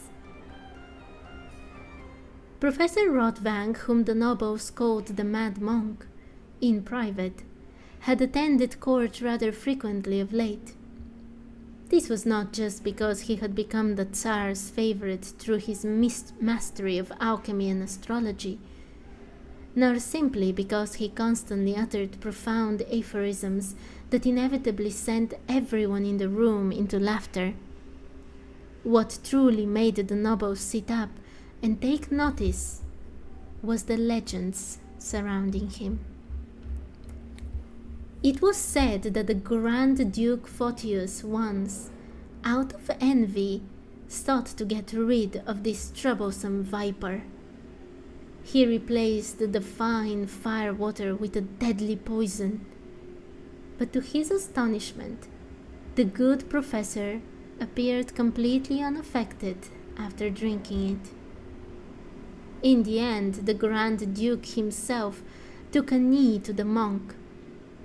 Professor Rotvang, whom the nobles called the Mad Monk, in private, had attended court rather frequently of late. This was not just because he had become the Tsar's favorite through his mastery of alchemy and astrology, nor simply because he constantly uttered profound aphorisms that inevitably sent everyone in the room into laughter. What truly made the nobles sit up and take notice was the legends surrounding him. It was said that the Grand Duke Photius once, out of envy, sought to get rid of this troublesome viper. He replaced the fine fire water with a deadly poison. But to his astonishment, the good professor appeared completely unaffected after drinking it. In the end, the Grand Duke himself took a knee to the monk,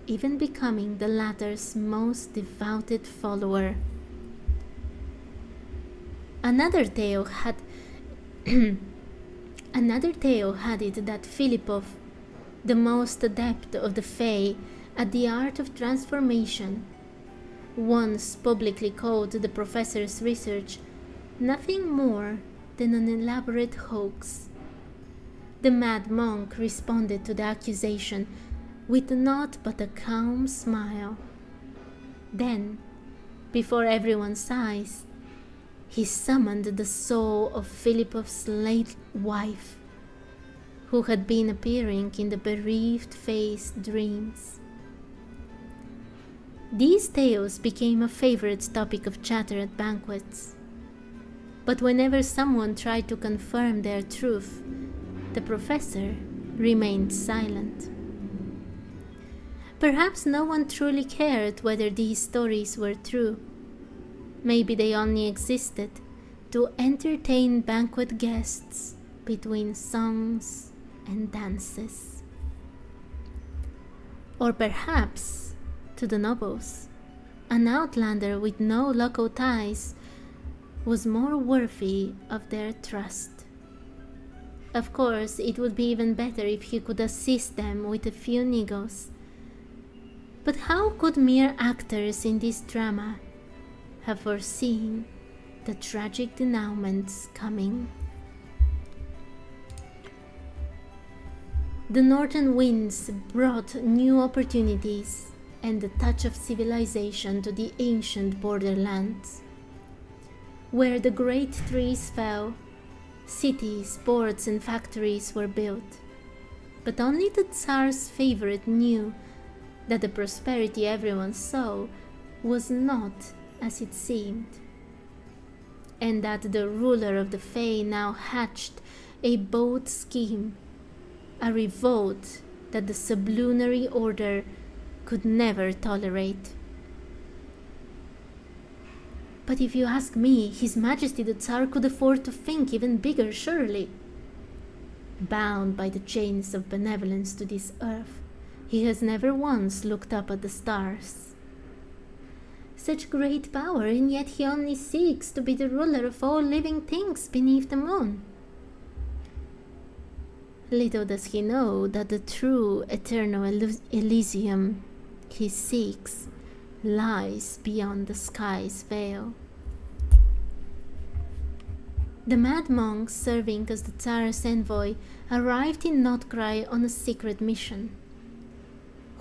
even becoming the latter's most devoted follower. Another tale had it that Philippov, the most adept of the Fae at the art of transformation, once publicly called the professor's research nothing more than an elaborate hoax. The mad monk responded to the accusation with naught but a calm smile. Then, before everyone's eyes, he summoned the soul of Philippov's late wife, who had been appearing in the bereaved Fae's dreams. These tales became a favorite topic of chatter at banquets, but whenever someone tried to confirm their truth, the professor remained silent. Perhaps no one truly cared whether these stories were true. Maybe they only existed to entertain banquet guests between songs and dances. Or perhaps, to the nobles, an outlander with no local ties was more worthy of their trust. Of course, it would be even better if he could assist them with a few niggles. But how could mere actors in this drama have foreseen the tragic denouements coming? The northern winds brought new opportunities and a touch of civilization to the ancient borderlands. Where the great trees fell, cities, ports and factories were built. But only the Tsar's favorite knew that the prosperity everyone saw was not as it seemed, and that the ruler of the Fae now hatched a bold scheme, a revolt that the sublunary order could never tolerate. But if you ask me, His Majesty the Tsar could afford to think even bigger, surely. Bound by the chains of benevolence to this earth, he has never once looked up at the stars. Such great power, and yet he only seeks to be the ruler of all living things beneath the moon. Little does he know that the true eternal Elysium he seeks lies beyond the sky's veil. The mad monk serving as the Tsar's envoy arrived in Notcry on a secret mission.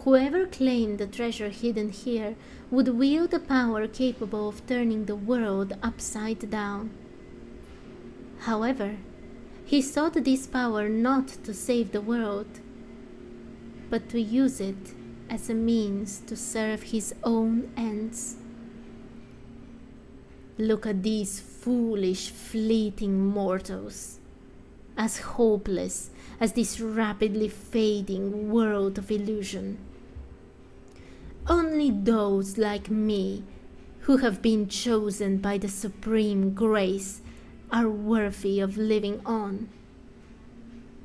Whoever claimed the treasure hidden here would wield a power capable of turning the world upside down. However, he sought this power not to save the world, but to use it as a means to serve his own ends. Look at these foolish, fleeting mortals, as hopeless as this rapidly fading world of illusion. Only those like me, who have been chosen by the supreme grace, are worthy of living on.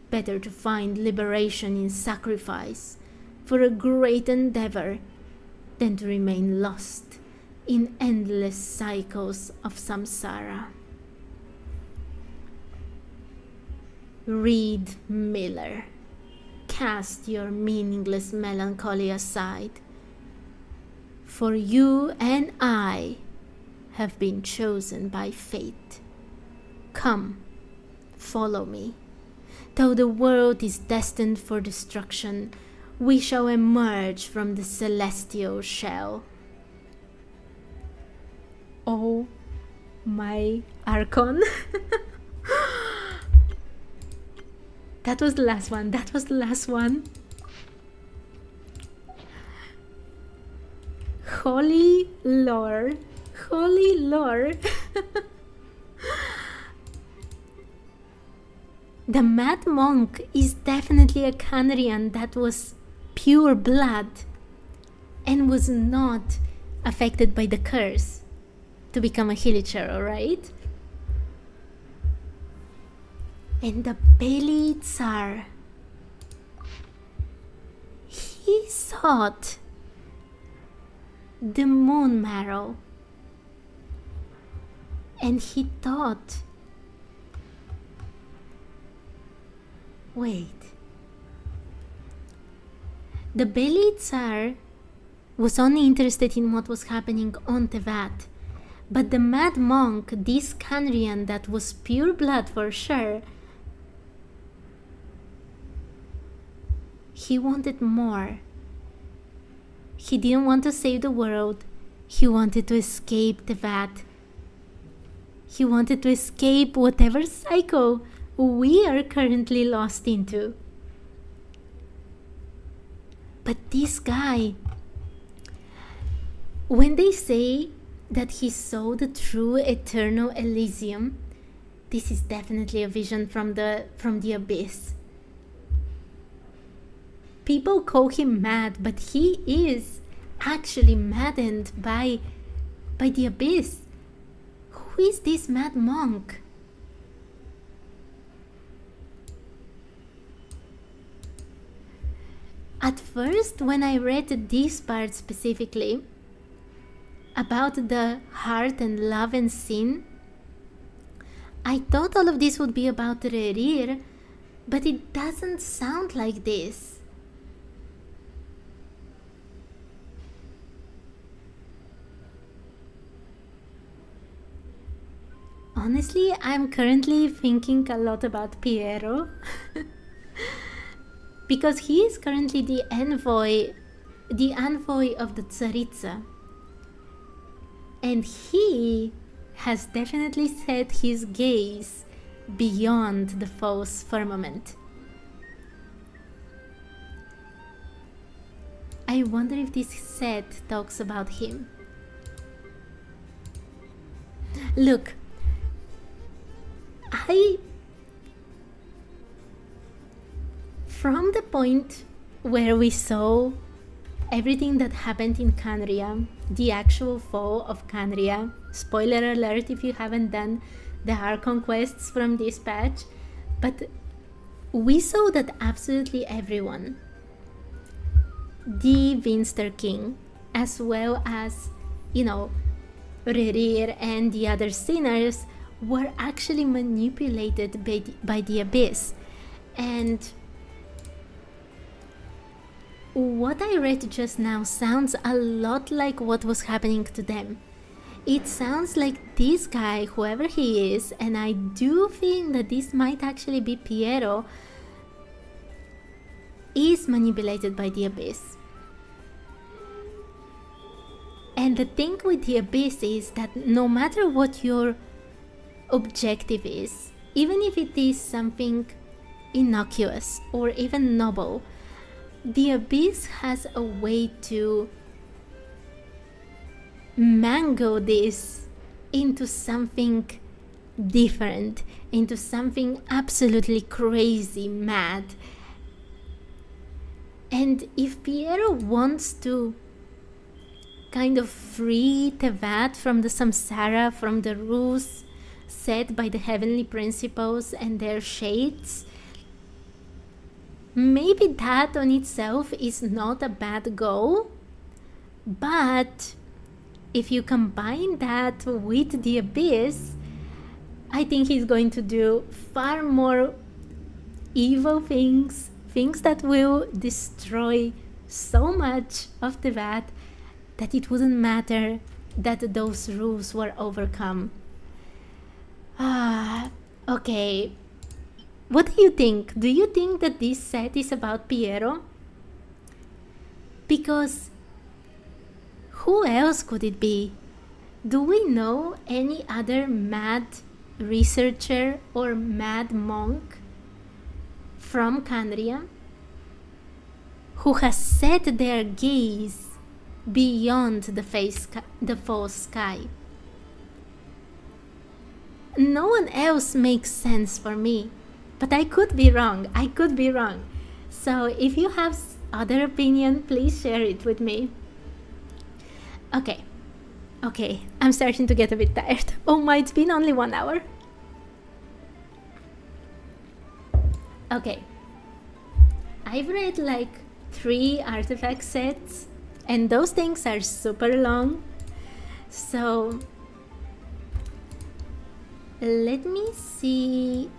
Better to find liberation in sacrifice for a great endeavor than to remain lost in endless cycles of samsara. Reed Miller, cast your meaningless melancholy aside, for you and I have been chosen by fate. Come, follow me. Though the world is destined for destruction, we shall emerge from the celestial shell. Oh my Archon. That was the last one. Holy lore. The mad monk is definitely a Canarian that was pure blood and was not affected by the curse. to become a hilichurl, right? And the belly tsar, he sought the moon marrow, and he thought, wait, the belly tsar was only interested in what was happening on Teyvat, but the mad monk, this Khaenri'ahn that was pure blood for sure, he wanted more. He didn't want to save the world. He wanted to escape Teyvat. He wanted to escape whatever cycle we are currently lost into. But this guy, when they say that he saw the true eternal Elysium, this is definitely a vision from the abyss. People call him mad, but he is actually maddened by the abyss. Who is this mad monk? At first, when I read this part specifically about the heart and love and sin, I thought all of this would be about Rerir, but it doesn't sound like this. Honestly, I'm currently thinking a lot about Piero because he is currently the envoy of the Tsaritsa, and he has definitely set his gaze beyond the false firmament. I wonder if this set talks about him. Look, from the point where we saw everything that happened in Khaenri'ah, the actual fall of Khaenri'ah, spoiler alert if you haven't done the Archon quests from this patch, but we saw that absolutely everyone, the Vinster King, as well as, Rerir and the other sinners, were actually manipulated by the abyss. And what I read just now sounds a lot like what was happening to them. It sounds like this guy, whoever he is, and I do think that this might actually be Piero, is manipulated by the abyss. And the thing with the abyss is that no matter what your objective is, even if it is something innocuous or even noble, the abyss has a way to mango this into something different, into something absolutely crazy, mad. And if Piero wants to kind of free Teyvat from the samsara, from the ruse set by the heavenly principles and their shades, maybe that on itself is not a bad goal, but if you combine that with the abyss, I think he's going to do far more evil things that will destroy so much of Teyvat that it wouldn't matter that those rules were overcome. Okay. What do you think? Do you think that this set is about Piero? Because who else could it be? Do we know any other mad researcher or mad monk from Khaenri'ah who has set their gaze beyond the false sky? No one else makes sense for me, but I could be wrong. So if you have other opinion, please share it with me. Okay, Okay, I'm starting to get a bit tired. Oh my, it's been only 1 hour. Okay. I've read like 3 artifact sets, and those things are super long. So let me see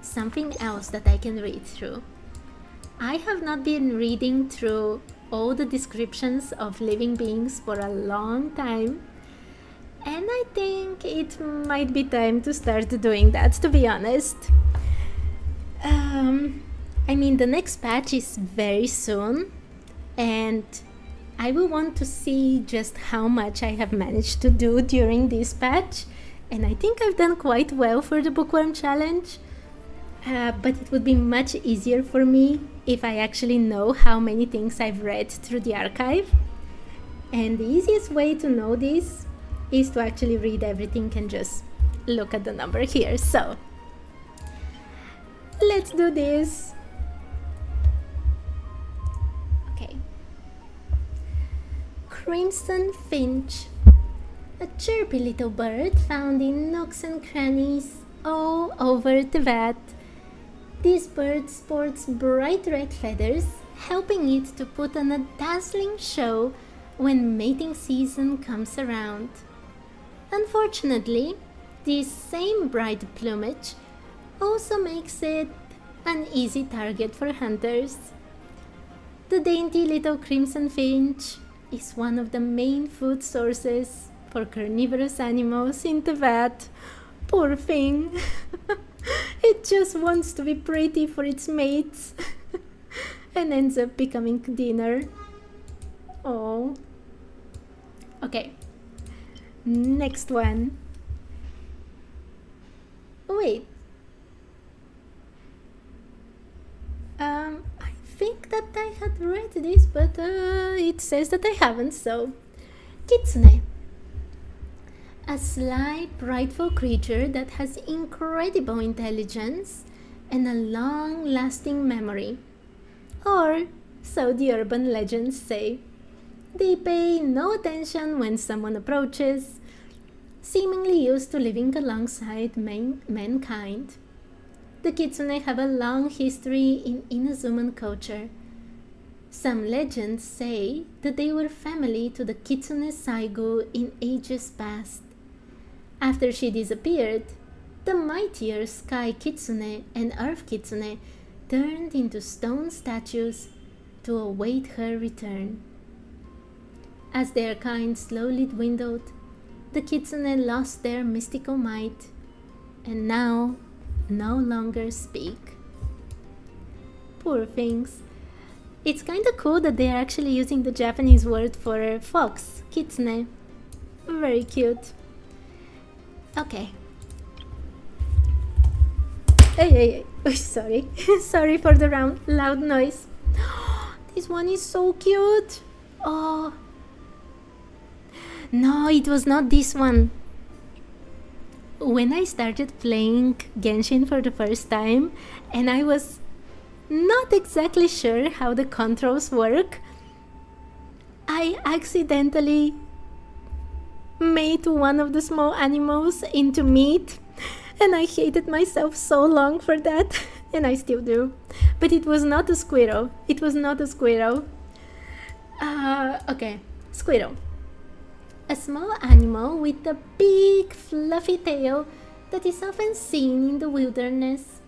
something else that I can read through. I have not been reading through all the descriptions of living beings for a long time, and I think it might be time to start doing that, to be honest. I mean, the next patch is very soon, and I will want to see just how much I have managed to do during this patch, and I think I've done quite well for the Bookworm challenge, but it would be much easier for me if I actually know how many things I've read through the archive. And the easiest way to know this is to actually read everything and just look at the number here. So let's do this. Okay. Crimson Finch, a chirpy little bird found in nooks and crannies all over Teyvat. This bird sports bright red feathers, helping it to put on a dazzling show when mating season comes around. Unfortunately, this same bright plumage also makes it an easy target for hunters. The dainty little crimson finch is one of the main food sources for carnivorous animals in Teyvat. Poor thing. It just wants to be pretty for its mates and ends up becoming dinner. Oh. Okay. Next one. Wait. I think that I had read this, but it says that I haven't, so. Kitsune. A sly, prideful creature that has incredible intelligence and a long-lasting memory. Or, so the urban legends say. They pay no attention when someone approaches, seemingly used to living alongside mankind. The Kitsune have a long history in Inazuman culture. Some legends say that they were family to the Kitsune Saigu in ages past. After she disappeared, the mightier Sky Kitsune and Earth Kitsune turned into stone statues to await her return. As their kind slowly dwindled, the Kitsune lost their mystical might and now no longer speak. Poor things. It's kinda cool that they are actually using the Japanese word for fox, kitsune. Very cute. Okay. Hey. Oh, sorry. Sorry for the loud noise. This one is so cute. Oh. No, it was not this one. When I started playing Genshin for the first time, and I was not exactly sure how the controls work, I accidentally made one of the small animals into meat, and I hated myself so long for that, and I still do. But it was not a squirrel. It was not a squirrel. Okay, squirrel. A small animal with a big fluffy tail that is often seen in the wilderness.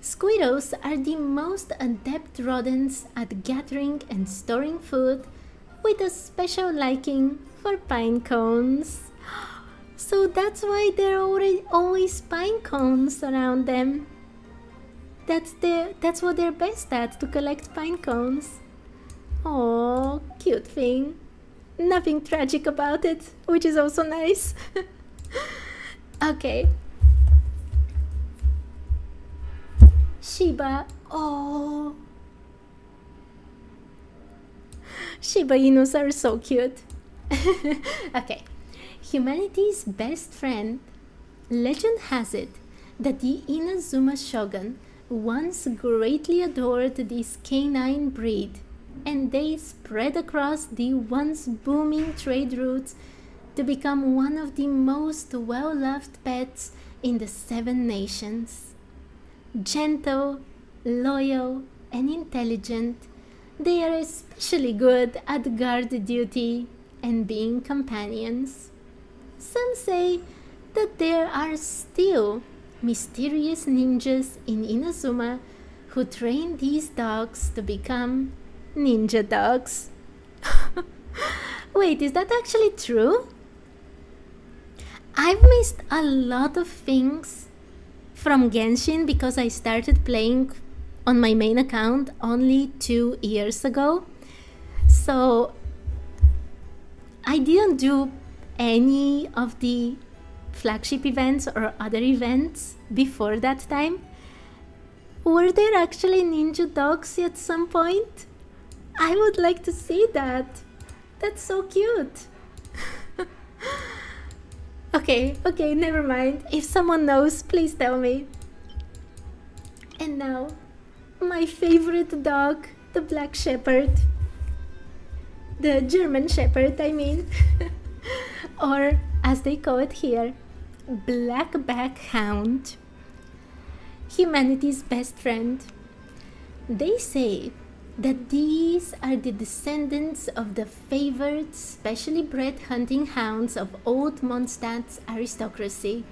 Squirrels are the most adept rodents at gathering and storing food, with a special liking for pine cones. So that's why there are always pine cones around them. That's what they're best at, to collect pine cones. Oh, cute thing. Nothing tragic about it, which is also nice. Okay. Shiba. Oh. Shiba Inus are so cute. Okay. Humanity's best friend. Legend has it that the Inazuma shogun once greatly adored this canine breed, and they spread across the once booming trade routes to become one of the most well-loved pets in the 7 nations. Gentle, loyal, and intelligent, they are especially good at guard duty and being companions. Some say that there are still mysterious ninjas in Inazuma who train these dogs to become ninja dogs. Wait, is that actually true? I've missed a lot of things from Genshin because I started playing on my main account only 2 years ago. So I didn't do any of the flagship events or other events before that time. Were there actually ninja dogs at some point? I would like to see that. That's so cute. Okay, never mind. If someone knows, please tell me. And now, my favorite dog, the Black Shepherd. The German Shepherd, I mean. Or, as they call it here, Blackback Hound. Humanity's best friend. They say that these are the descendants of the favored, specially bred hunting hounds of old Mondstadt's aristocracy.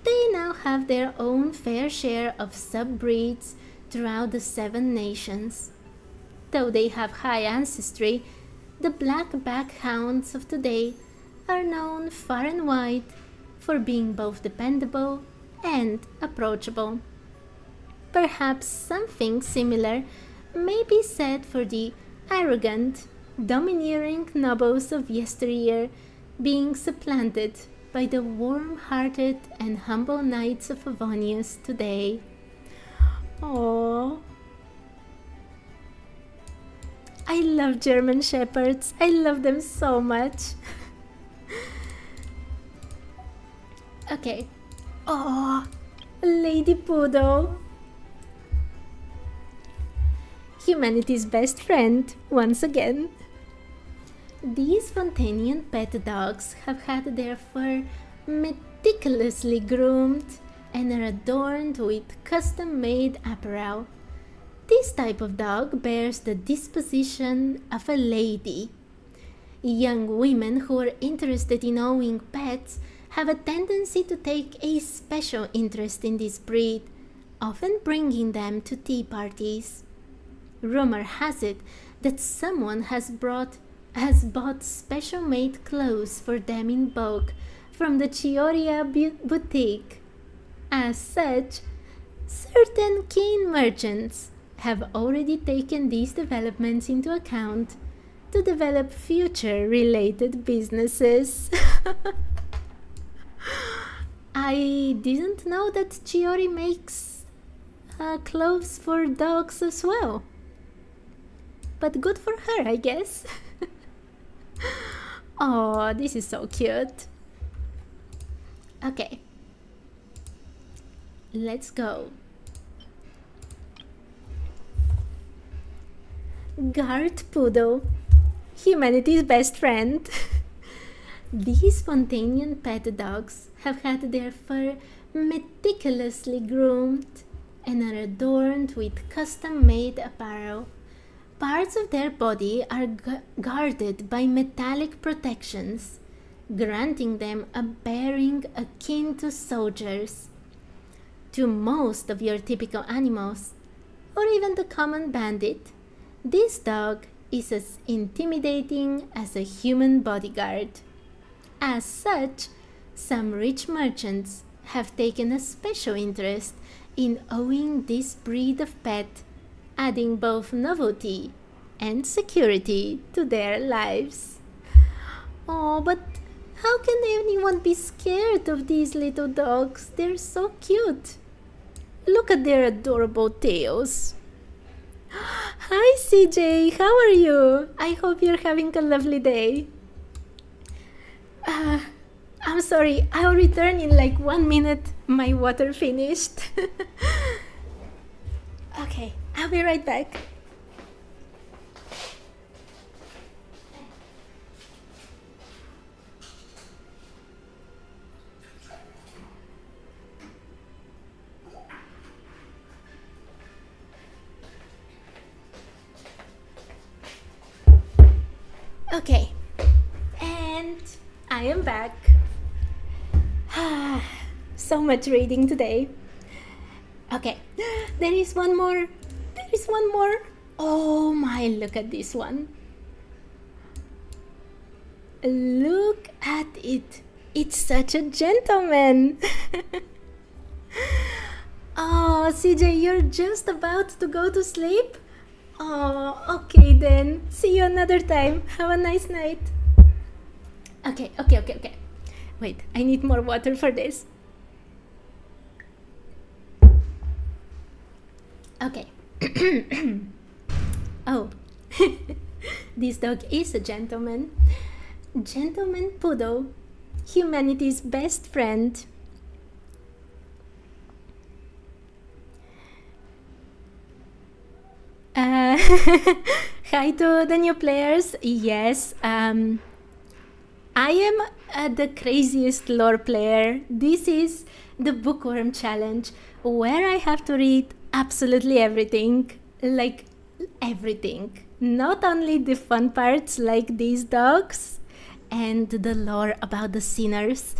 They now have their own fair share of sub-breeds throughout the 7 nations. Though they have high ancestry, the blackback hounds of today are known far and wide for being both dependable and approachable. Perhaps something similar may be said for the arrogant, domineering nobles of yesteryear being supplanted by the warm-hearted and humble knights of Favonius today. Aww. I love German Shepherds. I love them so much. Okay. Oh, Lady Poodle. Humanity's best friend, once again. These Fontanian pet dogs have had their fur meticulously groomed and are adorned with custom-made apparel. This type of dog bears the disposition of a lady. Young women who are interested in owning pets have a tendency to take a special interest in this breed, often bringing them to tea parties. Rumor has it that someone has bought special made clothes for them in bulk from the Chiyoria boutique. As such, certain keen merchants have already taken these developments into account to develop future related businesses. I didn't know that Chiori makes clothes for dogs as well. But good for her, I guess. Oh, this is so cute. Okay. Let's go. Guard Poodle, humanity's best friend. These Fontanian pet dogs have had their fur meticulously groomed and are adorned with custom-made apparel. Parts of their body are guarded by metallic protections, granting them a bearing akin to soldiers. To most of your typical animals, or even the common bandit, this dog is as intimidating as a human bodyguard. As such, some rich merchants have taken a special interest in owning this breed of pet, adding both novelty and security to their lives. Oh, but how can anyone be scared of these little dogs? They're so cute. Look at their adorable tails. Hi CJ, how are you? I hope you're having a lovely day. I'm sorry, I'll return in like 1 minute. My water finished. Okay, I'll be right back. Okay, and I am back. So much reading today. Okay, there is one more. Oh my, look at this one. Look at it. It's such a gentleman. Oh, CJ, you're just about to go to sleep? Oh, okay then. See you another time. Have a nice night. Okay. Wait, I need more water for this. Okay. Oh, this dog is a gentleman. Gentleman Poodle, humanity's best friend. Hi to the new players. Yes, I am the craziest lore player. This is the Bookworm challenge, where I have to read absolutely everything. Like everything. Not only the fun parts like these dogs and the lore about the sinners,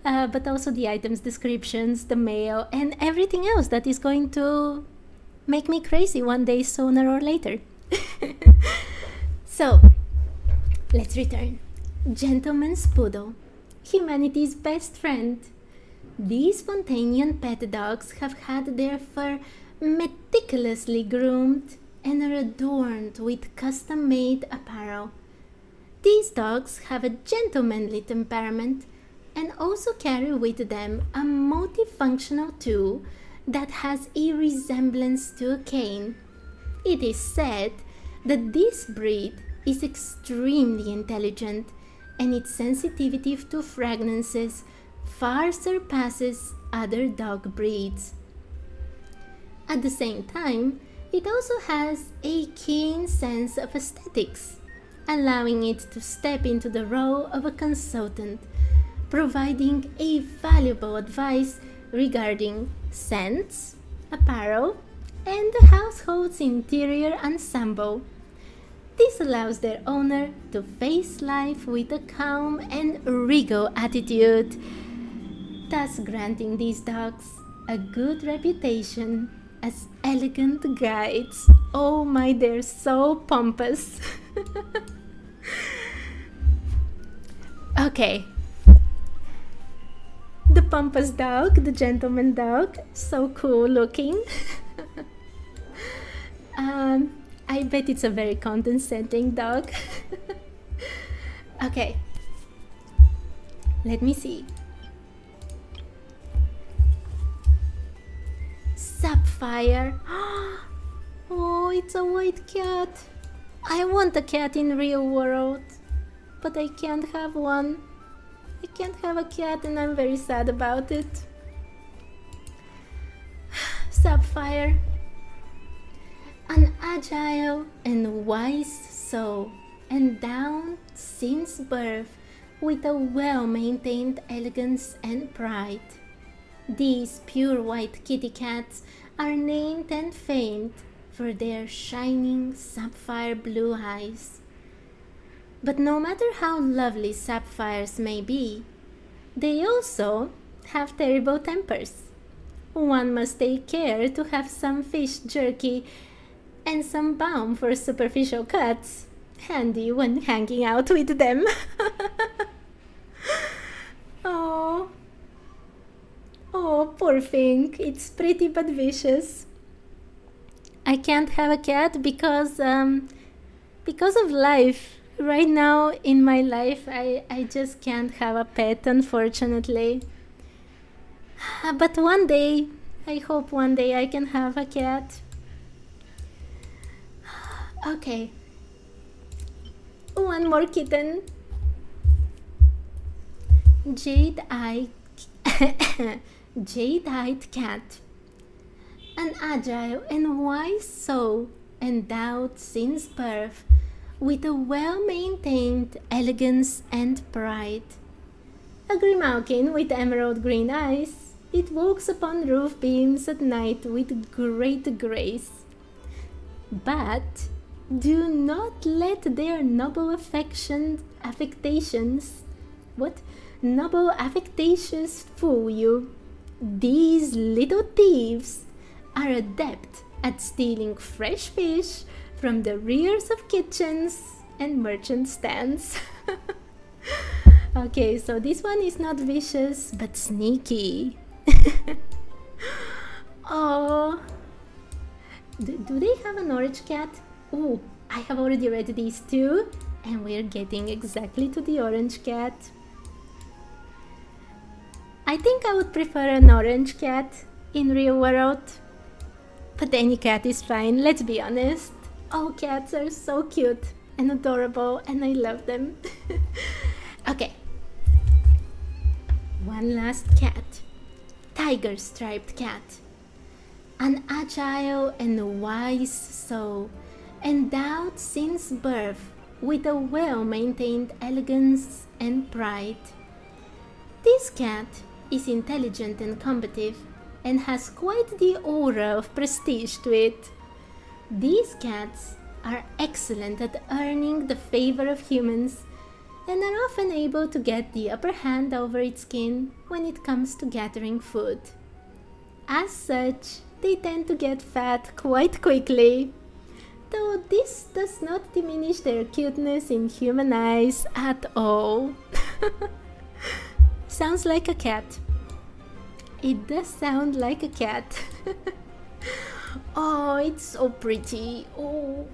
but also the items descriptions, the mail, and everything else that is going to make me crazy one day sooner or later. So, let's return. Gentleman's Poodle, humanity's best friend. These Fontanian pet dogs have had their fur meticulously groomed and are adorned with custom-made apparel. These dogs have a gentlemanly temperament and also carry with them a multifunctional tool that has a resemblance to a cane. It is said that this breed is extremely intelligent, and its sensitivity to fragrances far surpasses other dog breeds. At the same time, it also has a keen sense of aesthetics, allowing it to step into the role of a consultant, providing a valuable advice regarding scents, apparel, and the household's interior ensemble. This allows their owner to face life with a calm and regal attitude, thus granting these dogs a good reputation as elegant guides. Oh my, they're so pompous. Okay. The pompous dog, the gentleman dog, so cool looking. I bet it's a very condescending dog. Okay. Let me see. Sapphire. Oh, it's a white cat. I want a cat in real world, but I can't have one. I can't have a cat and I'm very sad about it. Sapphire. An agile and wise soul, endowed since birth with a well-maintained elegance and pride. These pure white kitty cats are named and famed for their shining sapphire blue eyes. But no matter how lovely sapphires may be, they also have terrible tempers. One must take care to have some fish jerky and some balm for superficial cuts handy when hanging out with them. Oh, poor thing. It's pretty but vicious. I can't have a cat because of life. Right now in my life, I just can't have a pet, unfortunately. But one day, I hope one day I can have a cat. Okay. One more kitten. Jade-eyed cat. An agile and wise soul, endowed since birth with a well-maintained elegance and pride. A grimalkin with emerald green eyes, it walks upon roof beams at night with great grace. But Do not let their noble affectations fool you. These little thieves are adept at stealing fresh fish from the rears of kitchens and merchant stands. Okay, so this one is not vicious, but sneaky. Oh, do they have an orange cat? Oh, I have already read these two, and we're getting exactly to the orange cat. I think I would prefer an orange cat in real world, but any cat is fine, let's be honest. All cats are so cute and adorable, and I love them. Okay, one last cat. Tiger striped cat. An agile and wise soul, endowed since birth with a well-maintained elegance and pride. This cat is intelligent and combative, and has quite the aura of prestige to it. These cats are excellent at earning the favor of humans, and are often able to get the upper hand over its kin when it comes to gathering food. As such, they tend to get fat quite quickly, though this does not diminish their cuteness in human eyes at all. Sounds like a cat. It does sound like a cat. Oh, it's so pretty. Oh,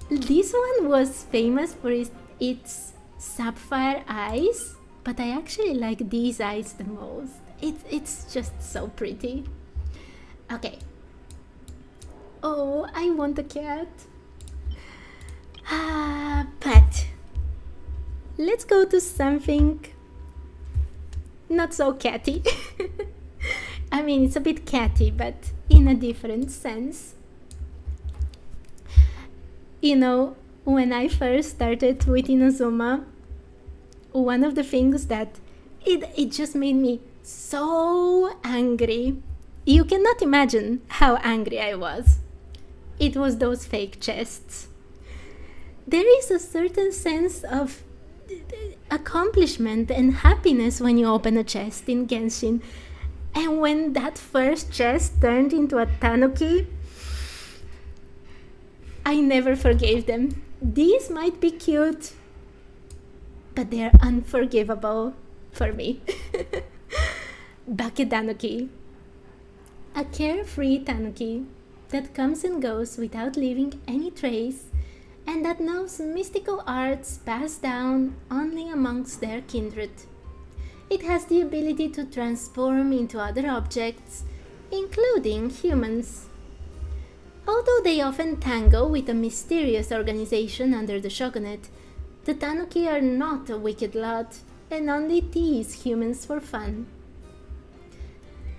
this one was famous for its sapphire eyes, but I actually like these eyes the most. It's just so pretty. Okay. Oh, I want a cat. But let's go to something not so catty. I mean, it's a bit catty, but in a different sense. You know, when I first started with Inazuma, one of the things that it just made me so angry. You cannot imagine how angry I was. It was those fake chests. There is a certain sense of accomplishment and happiness when you open a chest in Genshin. And when that first chest turned into a tanuki, I never forgave them. These might be cute, but they're unforgivable for me. Baketanuki. A carefree tanuki that comes and goes without leaving any trace, and that knows mystical arts passed down only amongst their kindred. It has the ability to transform into other objects, including humans. Although they often tangle with a mysterious organization under the shogunate, the tanuki are not a wicked lot and only tease humans for fun.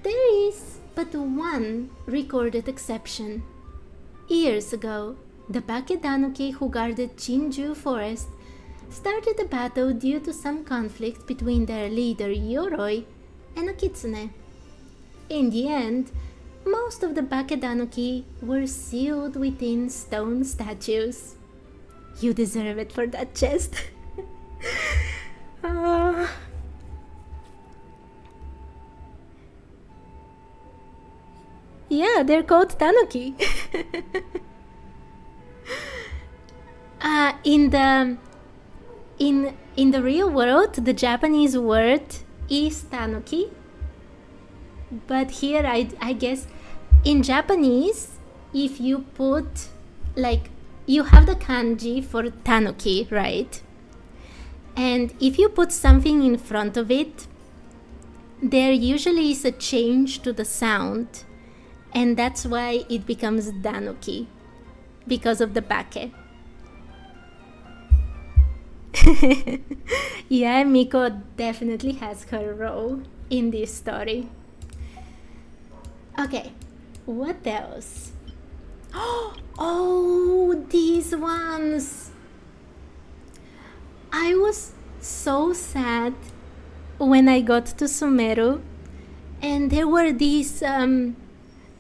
There is but one recorded exception. Years ago, the Baketanuki who guarded Jinju Forest started a battle due to some conflict between their leader Yoroi and a kitsune. In the end, most of the Baketanuki were sealed within stone statues. You deserve it for that chest. Yeah, they're called tanuki. In the real world, the Japanese word is tanuki. But here, I guess, in Japanese, if you put, like, you have the kanji for tanuki, right? And if you put something in front of it, there usually is a change to the sound. And that's why it becomes danuki, because of the bake. Yeah, Miko definitely has her role in this story. Okay, what else? Oh, these ones! I was so sad when I got to Sumeru, and there were these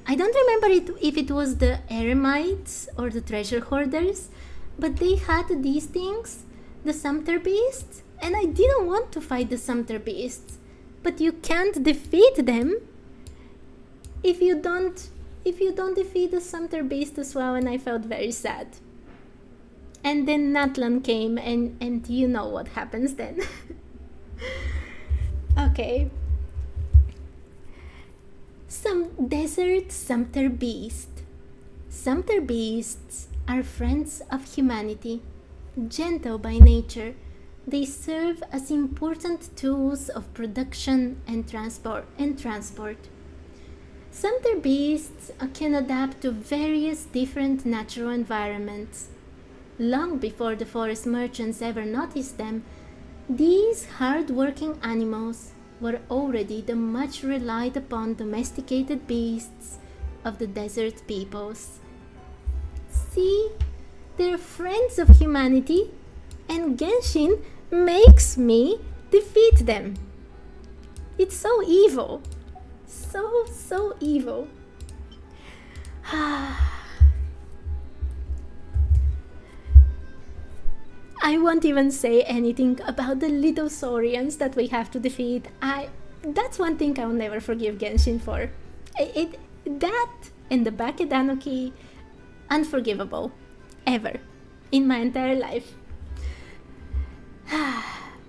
I don't remember if it was the eremites or the treasure hoarders, but they had these things, the sumpter beasts, and I didn't want to fight the sumpter beasts. But you can't defeat them if you don't defeat the sumpter beast as well, and I felt very sad. And then Natlan came, and you know what happens then. Okay. Some desert sumpter beast. Sumpter beasts are friends of humanity, gentle by nature. They serve as important tools of production and transport. Sumpter beasts can adapt to various different natural environments. Long before the forest merchants ever noticed them, these hard-working animals were already the much relied upon domesticated beasts of the desert peoples. See, they're friends of humanity, and Genshin makes me defeat them. It's so evil. So evil. I won't even say anything about the little Saurians that we have to defeat. That's one thing I'll never forgive Genshin for. That and the Bakedanuki, unforgivable. Ever. In my entire life.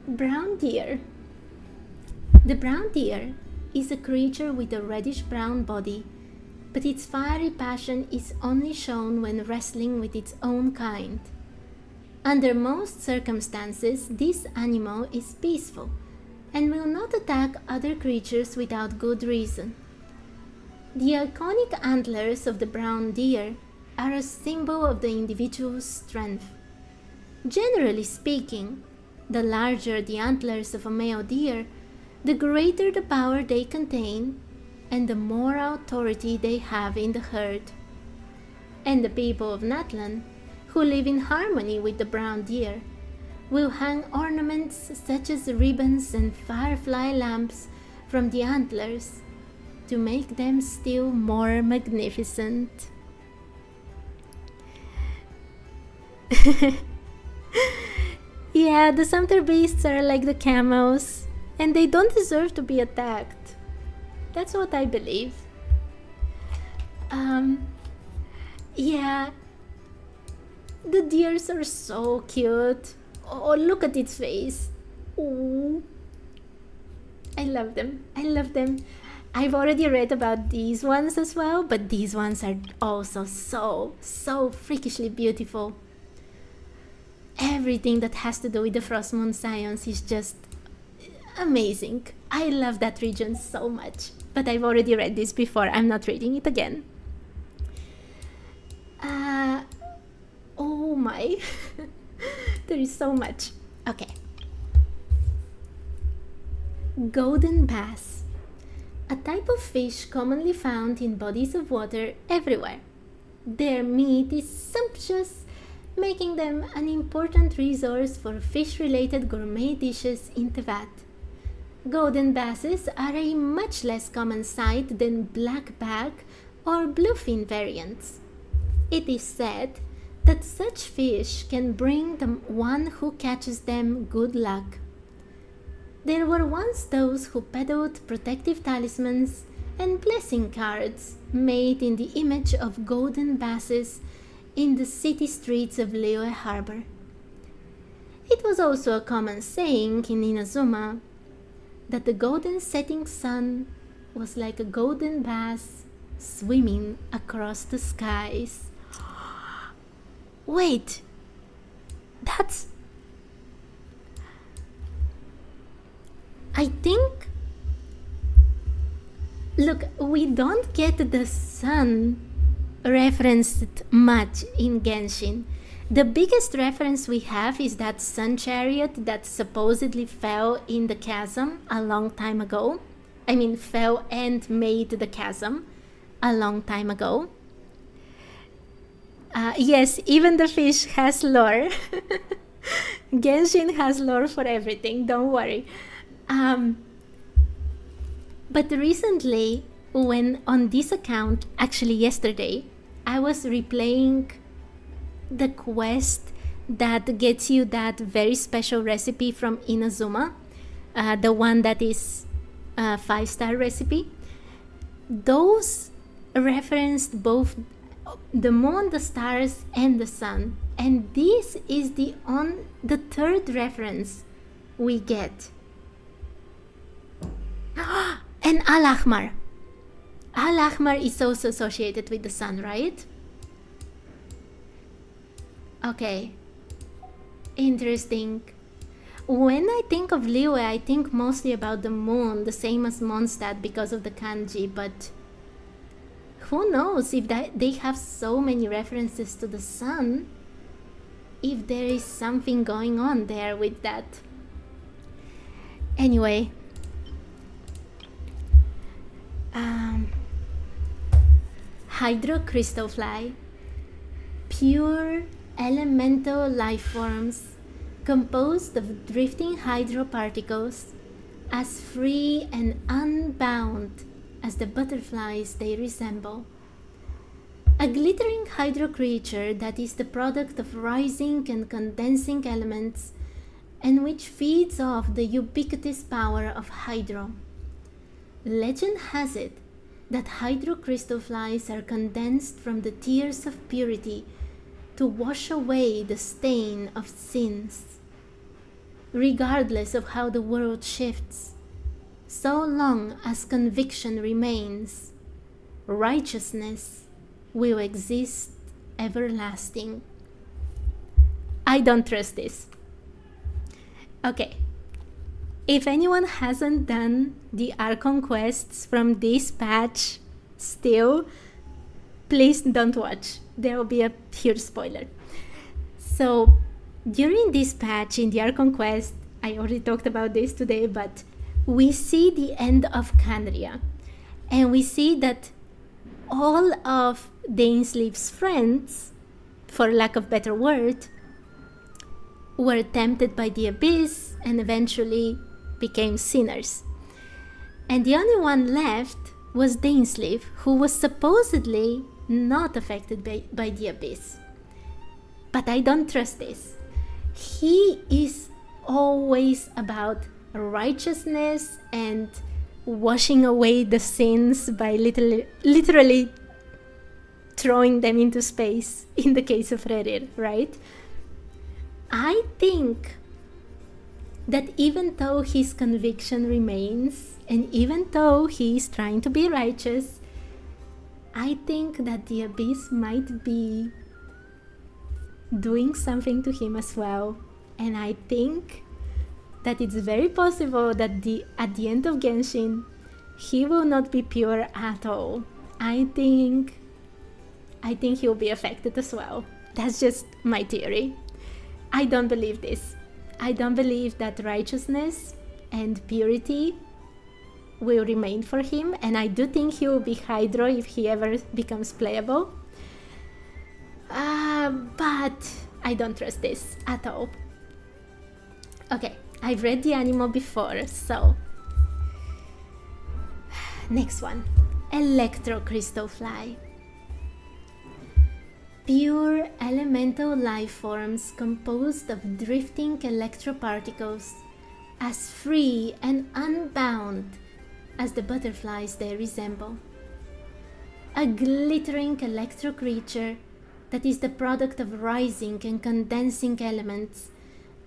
Brown deer. The brown deer is a creature with a reddish-brown body, but its fiery passion is only shown when wrestling with its own kind. Under most circumstances, this animal is peaceful and will not attack other creatures without good reason. The iconic antlers of the brown deer are a symbol of the individual's strength. Generally speaking, the larger the antlers of a male deer, the greater the power they contain and the more authority they have in the herd. And the people of Natlan, who live in harmony with the brown deer, will hang ornaments such as ribbons and firefly lamps from the antlers to make them still more magnificent. Yeah, the sumpter beasts are like the camels, and they don't deserve to be attacked. That's what I believe. Yeah, the deers are so cute. Oh, look at its face. Ooh. I love them. I love them. I've already read about these ones as well, but these ones are also so freakishly beautiful. Everything that has to do with the Frost Moon Scions is just amazing. I love that region so much, but I've already read this before. I'm not reading it again. Oh my. There is so much. Okay. Golden bass. A type of fish commonly found in bodies of water everywhere. Their meat is sumptuous, making them an important resource for fish-related gourmet dishes in Teyvat. Golden basses are a much less common sight than blackback or bluefin variants. It is said that such fish can bring the one who catches them good luck. There were once those who peddled protective talismans and blessing cards made in the image of golden basses in the city streets of Liyue harbor. It was also a common saying in Inazuma that the golden setting sun was like a golden bass swimming across the skies. Wait, that's... I think... Look, we don't get the sun referenced much in Genshin. The biggest reference we have is that sun chariot that supposedly fell in the chasm a long time ago. I mean, fell and made the chasm a long time ago. Yes, even the fish has lore. Genshin has lore for everything, don't worry. But recently, when on this account, actually yesterday, I was replaying the quest that gets you that very special recipe from Inazuma, the one that is a 5-star recipe. Those referenced both the moon, the stars, and the sun, and this is the third reference we get. And Al-Ahmar. Al-Ahmar is also associated with the sun, right? Okay. Interesting. When I think of Liyue, I think mostly about the moon, the same as Mondstadt because of the kanji, but who knows if they have so many references to the sun, if there is something going on there with that. Anyway, Hydro crystal fly, pure elemental life forms composed of drifting hydro particles, as free and unbound as the butterflies they resemble. A glittering hydro creature that is the product of rising and condensing elements and which feeds off the ubiquitous power of hydro. Legend has it that hydro crystal flies are condensed from the tears of purity to wash away the stain of sins. Regardless of how the world shifts, so long as conviction remains, righteousness will exist everlasting. I don't trust this. Okay. If anyone hasn't done the Archon quests from this patch still, please don't watch. There will be a huge spoiler. So, during this patch in the Archon quest, I already talked about this today, but we see the end of Canria. And we see that all of Dainsleif's friends, for lack of better word, were tempted by the abyss and eventually became sinners. And the only one left was Dainsleif, who was supposedly not affected by the abyss. But I don't trust this. He is always about righteousness and washing away the sins by literally throwing them into space, in the case of Rerir, right? I think that even though his conviction remains, and even though he is trying to be righteous, I think that the abyss might be doing something to him as well. And I think that it's very possible that at the end of Genshin, he will not be pure at all. I think he'll be affected as well. That's just my theory. I don't believe this. I don't believe that righteousness and purity will remain for him, and I do think he will be Hydro if he ever becomes playable. But I don't trust this at all. Okay, I've read the anime before, so... Next one. Electro crystal fly. Pure elemental life forms composed of drifting electroparticles, as free and unbound as the butterflies they resemble. A glittering electro creature that is the product of rising and condensing elements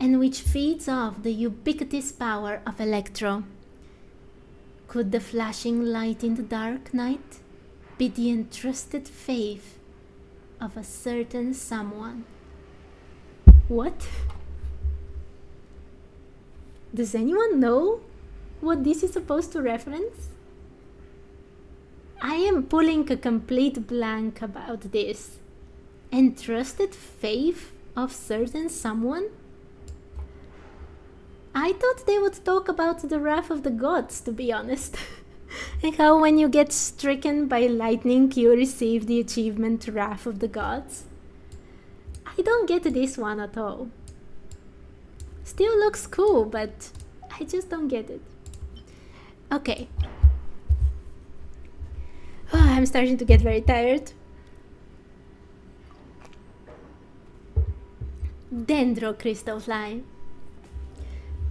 and which feeds off the ubiquitous power of Electro. Could the flashing light in the dark night be the entrusted faith of a certain someone? What? Does anyone know what this is supposed to reference? I am pulling a complete blank about this. Entrusted faith of certain someone? I thought they would talk about the wrath of the gods, to be honest. And how when you get stricken by lightning, you receive the achievement Wrath of the Gods. I don't get this one at all. Still looks cool, but I just don't get it. Okay. I'm starting to get very tired. Dendrocrystalfly.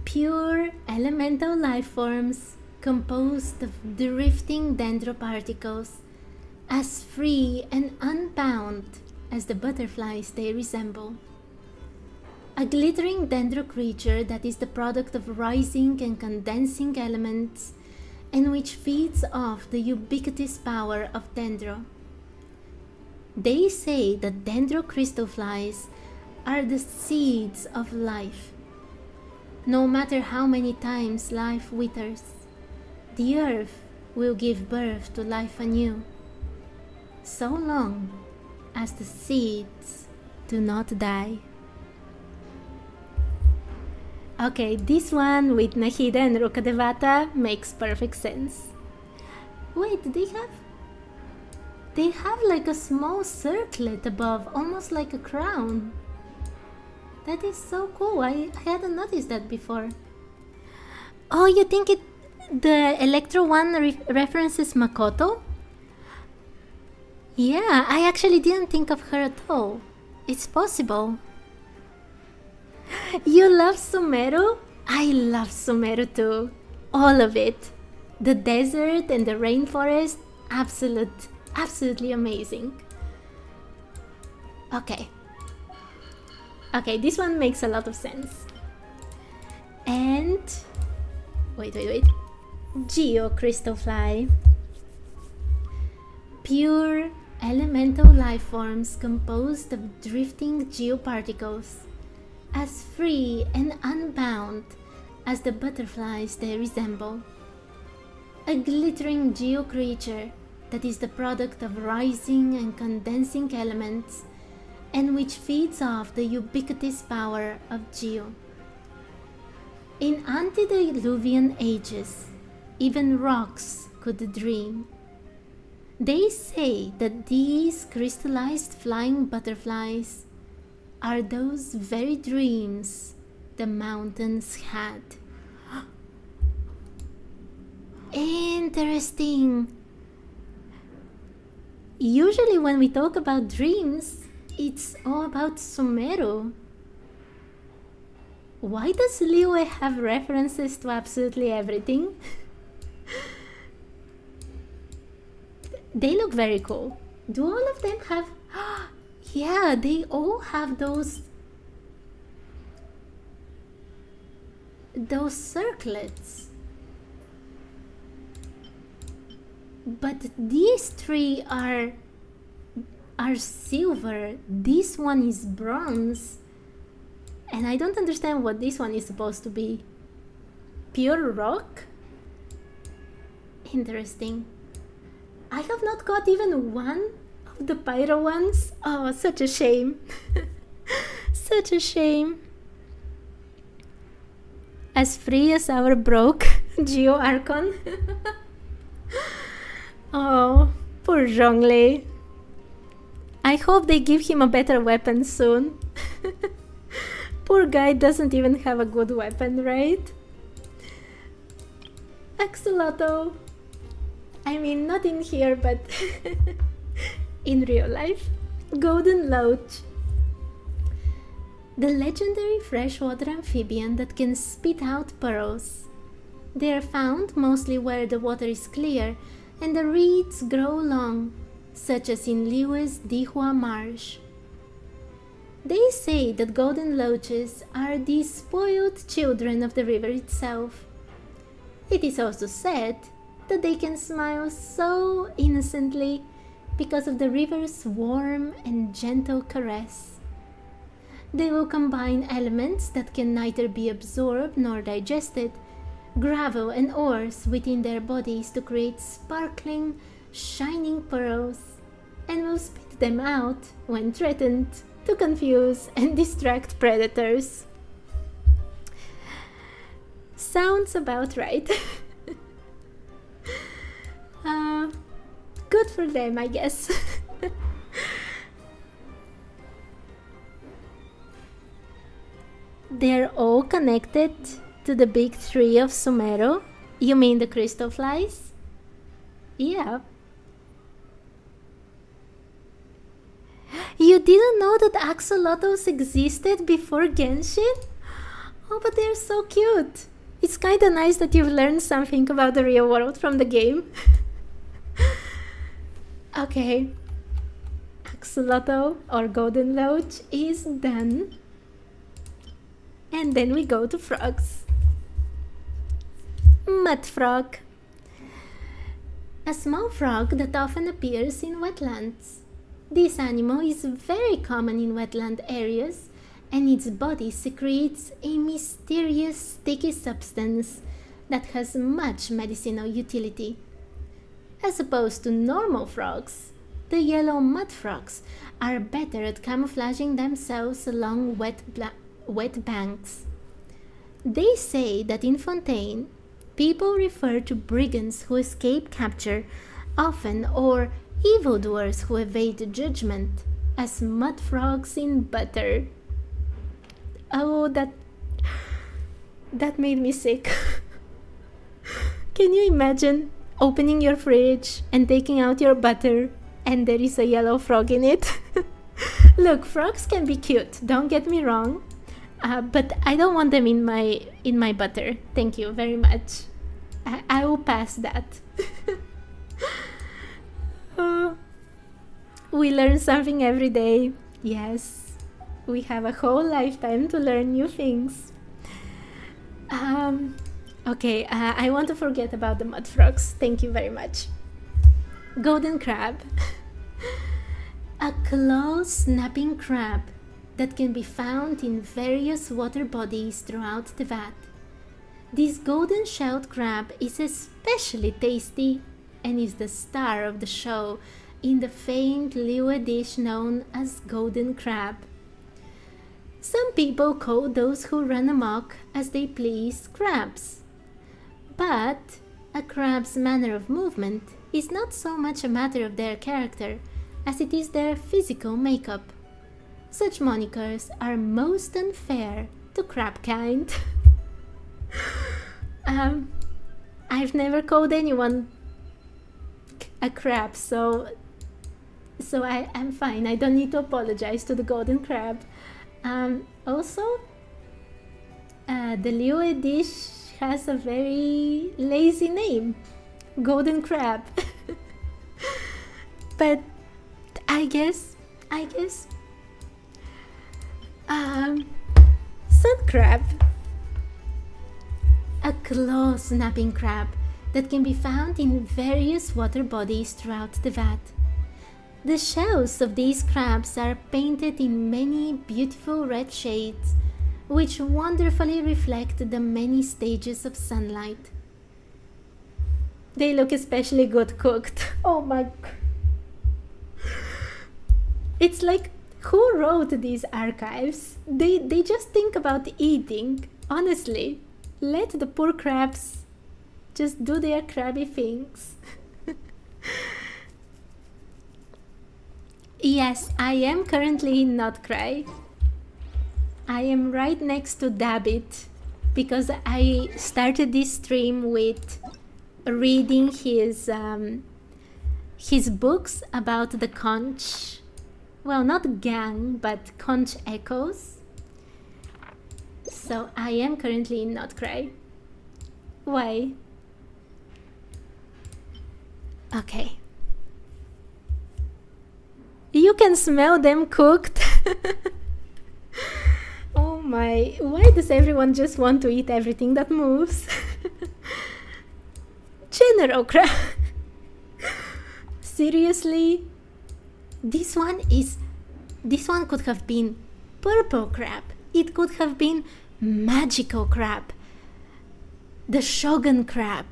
Pure elemental life forms composed of drifting dendroparticles, as free and unbound as the butterflies they resemble. A glittering dendro creature that is the product of rising and condensing elements and which feeds off the ubiquitous power of dendro. They say that dendrocrystalflies are the seeds of life. No matter how many times life withers, the earth will give birth to life anew, so long as the seeds do not die. Okay, this one with Nahida and Rukkhadevata makes perfect sense. Wait, they have like a small circlet above, almost like a crown. That is so cool. I hadn't noticed that before. Oh, you think the Electro one references Makoto? Yeah, I actually didn't think of her at all. It's possible. You love Sumeru? I love Sumeru too. All of it. The desert and the rainforest, absolutely amazing. Okay, this one makes a lot of sense. And wait. Geocrystalfly. Pure elemental life forms composed of drifting geoparticles, as free and unbound as the butterflies they resemble. A glittering geo creature that is the product of rising and condensing elements and which feeds off the ubiquitous power of Geo. In antediluvian ages, even rocks could dream. They say that these crystallized flying butterflies are those very dreams the mountains had. Interesting. Usually when we talk about dreams, it's all about Sumeru. Why does Liyue have references to absolutely everything? They look very cool. Do all of them have... Yeah, they all have those circlets. But these three are silver. This one is bronze. And I don't understand what this one is supposed to be. Pure rock? Interesting. I have not got even one of the pyro ones. Oh, such a shame. Such a shame. As free as our broke Geo Archon. Oh, poor Zhongli. I hope they give him a better weapon soon. Poor guy doesn't even have a good weapon, right? Axolotl. I mean, not in here, but in real life. Golden Loach. The legendary freshwater amphibian that can spit out pearls. They are found mostly where the water is clear and the reeds grow long, such as in Liyue's Dihua marsh. They say that golden loaches are the spoiled children of the river itself. It is also said that they can smile so innocently because of the river's warm and gentle caress. They will combine elements that can neither be absorbed nor digested, gravel and ores within their bodies to create sparkling, shining pearls, and will spit them out when threatened to confuse and distract predators. Sounds about right. Good for them, I guess. They're all connected to the big three of Sumeru? You mean the crystal flies? Yeah. You didn't know that axolotls existed before Genshin? Oh, but they're so cute. It's kinda nice that you've learned something about the real world from the game. Okay. Axolotl or golden loach is done. And then we go to frogs. Mud frog. A small frog that often appears in wetlands. This animal is very common in wetland areas, and its body secretes a mysterious sticky substance that has much medicinal utility. As opposed to normal frogs, the yellow mud frogs are better at camouflaging themselves along wet banks. They say that in Fontaine, people refer to brigands who escape capture often, or evildoers who evade judgment, as mud frogs in butter. Oh, that made me sick. Can you imagine opening your fridge and taking out your butter and there is a yellow frog in it? Look, frogs can be cute, don't get me wrong, but I don't want them in my butter. Thank you very much. I will pass that. We learn something every day. Yes, we have a whole lifetime to learn new things. Okay, I want to forget about the mud frogs. Thank you very much. Golden crab. A claw-snapping crab that can be found in various water bodies throughout Teyvat. This golden-shelled crab is especially tasty and is the star of the show in the famed Liyue dish known as golden crab. Some people call those who run amok as they please crabs. But a crab's manner of movement is not so much a matter of their character as it is their physical makeup. Such monikers are most unfair to crab kind. I've never called anyone a crab, so I'm fine. I don't need to apologize to the golden crab. Also, the Liyue dish has a very lazy name, golden crab. But I guess sun crab. A claw-snapping crab that can be found in various water bodies throughout Teyvat. The shells of these crabs are painted in many beautiful red shades, which wonderfully reflect the many stages of sunlight. They look especially good cooked. Oh my god. It's like, who wrote these archives? They just think about eating, honestly. Let the poor crabs just do their crabby things. Yes, I am currently in Not Cry. I am right next to Dabbit because I started this stream with reading his books about the Conch. Well, not gang, but Conch echoes. So I am currently in Not Cry. Why? Okay. You can smell them cooked. Oh my, why does everyone just want to eat everything that moves? General crab. Seriously? This one could have been purple crab. It could have been magical crab, the shogun crab,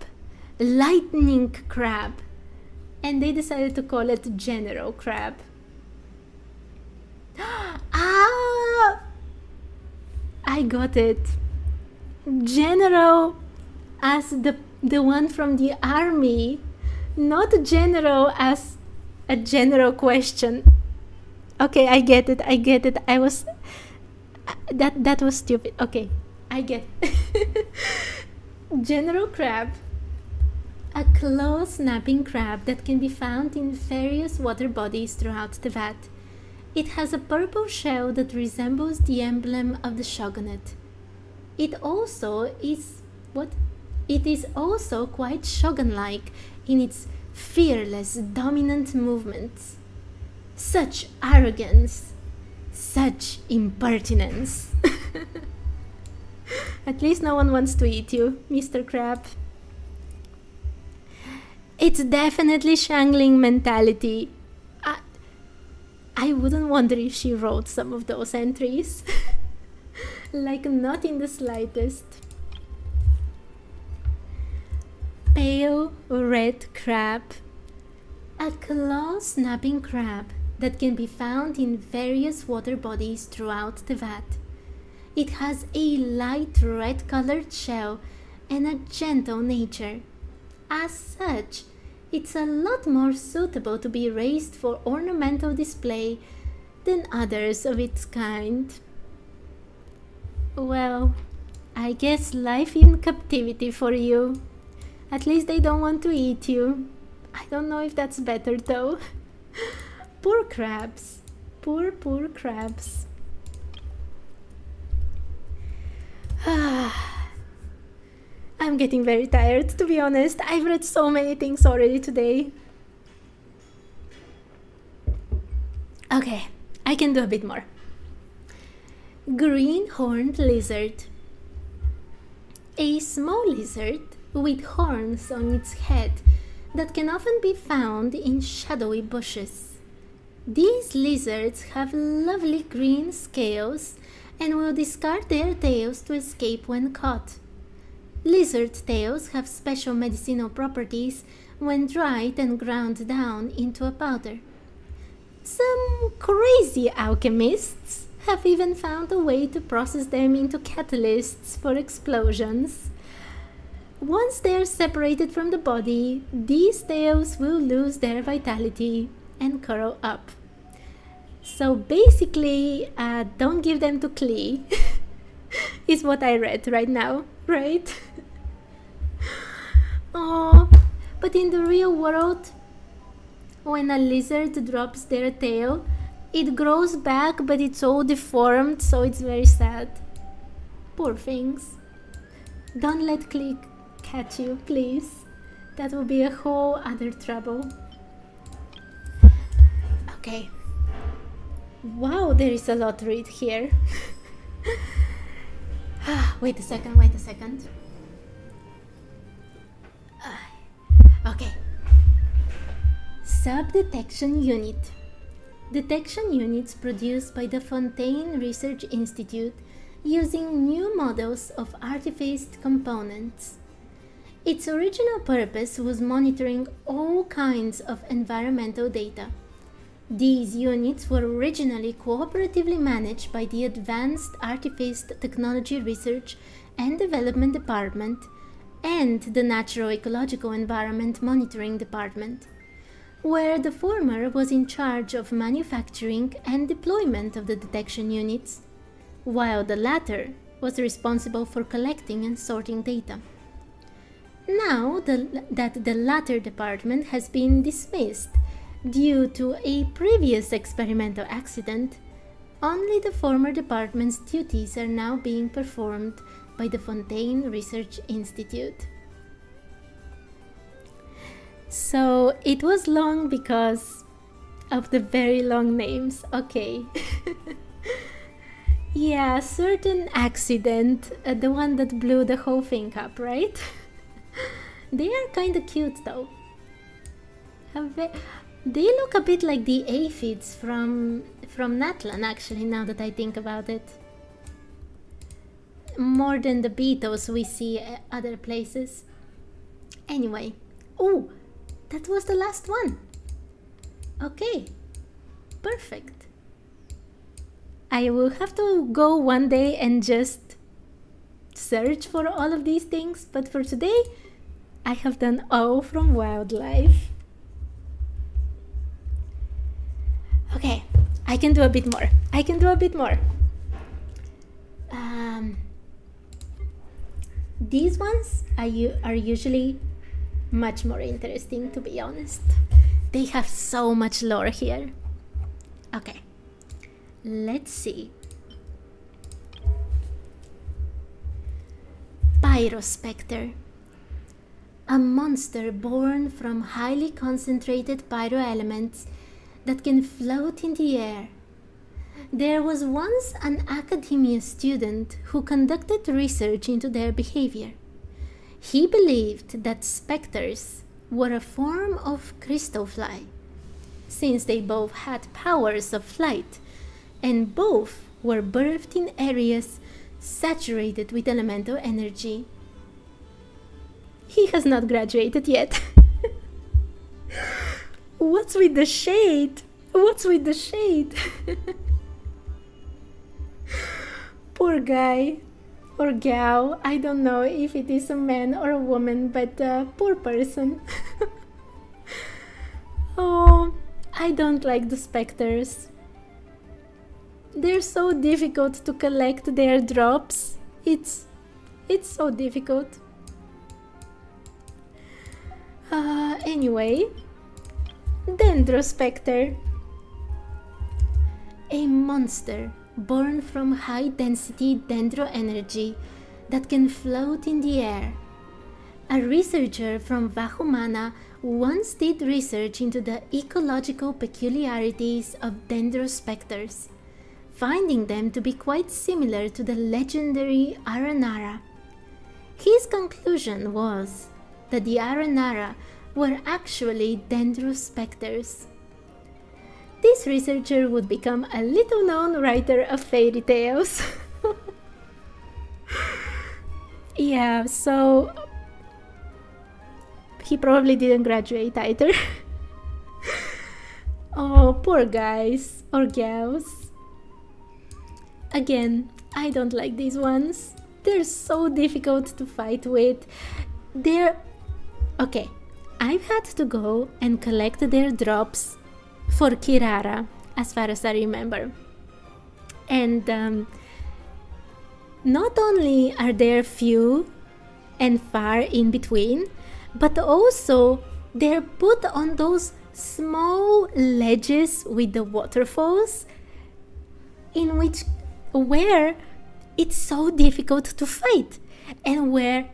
lightning crab, and they decided to call it general crab. Ah! I got it. General as the one from the army, not general as a general question. Okay, I get it. I was that was stupid. Okay, I get it. General crab, a claw-snapping crab that can be found in various water bodies throughout Teyvat. It has a purple shell that resembles the emblem of the shogunate. It is also quite shogun-like in its fearless, dominant movements. Such arrogance, such impertinence. At least no one wants to eat you, Mr. Crab. It's definitely Shangling mentality. I wouldn't wonder if she wrote some of those entries. Like, not in the slightest. Pale red crab. A claw-snapping crab that can be found in various water bodies throughout Teyvat. It has a light red-colored shell and a gentle nature. As such, it's a lot more suitable to be raised for ornamental display than others of its kind. Well, I guess life in captivity for you. At least they don't want to eat you. I don't know if that's better though. Poor crabs. Poor crabs. I'm getting very tired, to be honest. I've read so many things already today. Okay, I can do a bit more. Green-horned lizard. A small lizard with horns on its head that can often be found in shadowy bushes. These lizards have lovely green scales and will discard their tails to escape when caught. Lizard tails have special medicinal properties when dried and ground down into a powder. Some crazy alchemists have even found a way to process them into catalysts for explosions. Once they are separated from the body, these tails will lose their vitality and curl up. So basically, don't give them to Klee, is what I read right now, right? Oh, but in the real world, when a lizard drops their tail, it grows back, but it's all deformed, so it's very sad. Poor things. Don't let Klee catch you, please. That will be a whole other trouble. Okay. Wow, there is a lot to read here. Wait a second. Okay. Sub-detection unit. Detection units produced by the Fontaine Research Institute using new models of artifact components. Its original purpose was monitoring all kinds of environmental data. These units were originally cooperatively managed by the Advanced Artifact Technology Research and Development Department and the Natural Ecological Environment Monitoring Department, where the former was in charge of manufacturing and deployment of the detection units, while the latter was responsible for collecting and sorting data. Now that the latter department has been dismissed due to a previous experimental accident, only the former department's duties are now being performed by the Fontaine Research Institute. So it was long because of the very long names, okay. Yeah, certain accident, the one that blew the whole thing up, right? They are kinda cute though. They look a bit like the aphids from Natlan, actually, now that I think about it. More than the beetles we see at other places. Anyway. Oh, that was the last one. Okay. Perfect. I will have to go one day and just search for all of these things, but for today, I have done all from wildlife. Okay, I can do a bit more. These ones are usually much more interesting, to be honest. They have so much lore here. Okay, Let's see. Pyrospectre. A monster born from highly concentrated pyroelements that can float in the air. There was once an academia student who conducted research into their behavior. He believed that specters were a form of crystal fly, since they both had powers of flight, and both were birthed in areas saturated with elemental energy. He has not graduated yet. What's with the shade? What's with the shade? Poor guy or gal. I don't know if it is a man or a woman, but poor person. Oh, I don't like the specters. They're so difficult to collect their drops. It's so difficult. Anyway, Dendrospectre. A monster born from high-density dendro energy that can float in the air. A researcher from Vahumana once did research into the ecological peculiarities of dendrospecters, finding them to be quite similar to the legendary Aranara. His conclusion was that the Aranara were actually dendrospecters. This researcher would become a little-known writer of fairy tales. Yeah, so he probably didn't graduate either. Oh, poor guys or gals. Again, I don't like these ones. They're so difficult to fight with. Okay, I've had to go and collect their drops for Kirara, as far as I remember. And not only are there few and far in between, but also they're put on those small ledges with the waterfalls where it's so difficult to fight, and where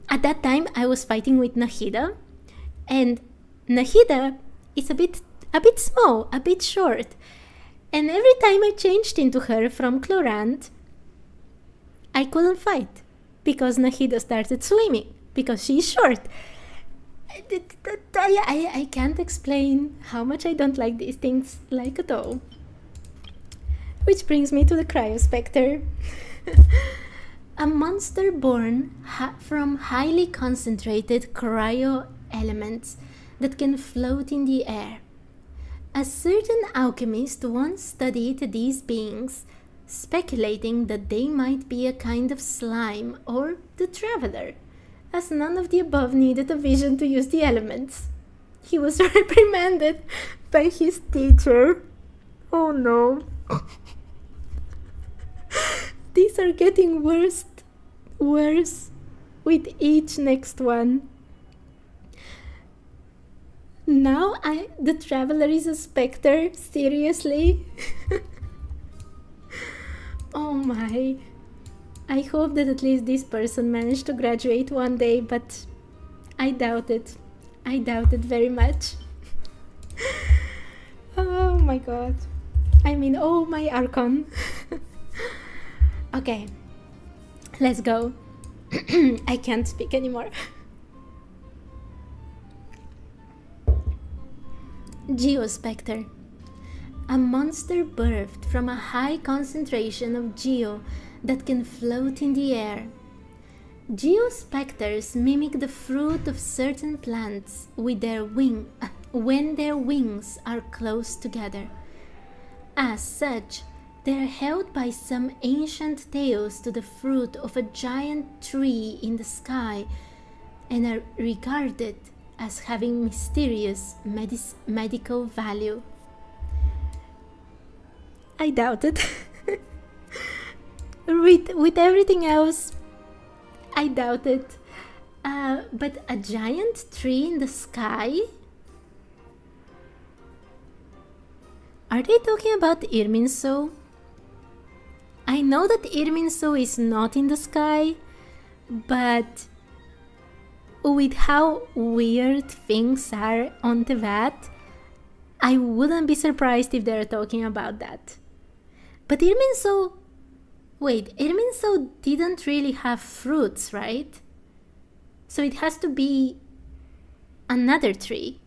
at that time I was fighting with Nahida, and Nahida is a bit small, a bit short, and every time I changed into her from Chlorant, I couldn't fight because Nahida started swimming because she's short. I can't explain how much I don't like these things like at all. Which brings me to the Cryospectre. A monster born from highly concentrated cryo elements that can float in the air. A certain alchemist once studied these beings, speculating that they might be a kind of slime or the traveler, as none of the above needed a vision to use the elements. He was reprimanded by his teacher. Oh no. These are getting worse with each next one. Now the traveler is a specter? Seriously? Oh my. I hope that at least this person managed to graduate one day, but I doubt it. I doubt it very much. Oh my god. I mean, oh my Archon. Okay, let's go. I can't speak anymore. Geospectre. A monster birthed from a high concentration of geo that can float in the air. Geospectres mimic the fruit of certain plants with when their wings are close together. As such, they are held by some ancient tales to the fruit of a giant tree in the sky and are regarded as having mysterious medical value. I doubt it. With everything else, I doubt it. But a giant tree in the sky? Are they talking about Irminso? I know that Irminsul is not in the sky, but with how weird things are on Teyvat, I wouldn't be surprised if they're talking about that. But Irminsul... Wait, Irminsul didn't really have fruits, right? So it has to be another tree.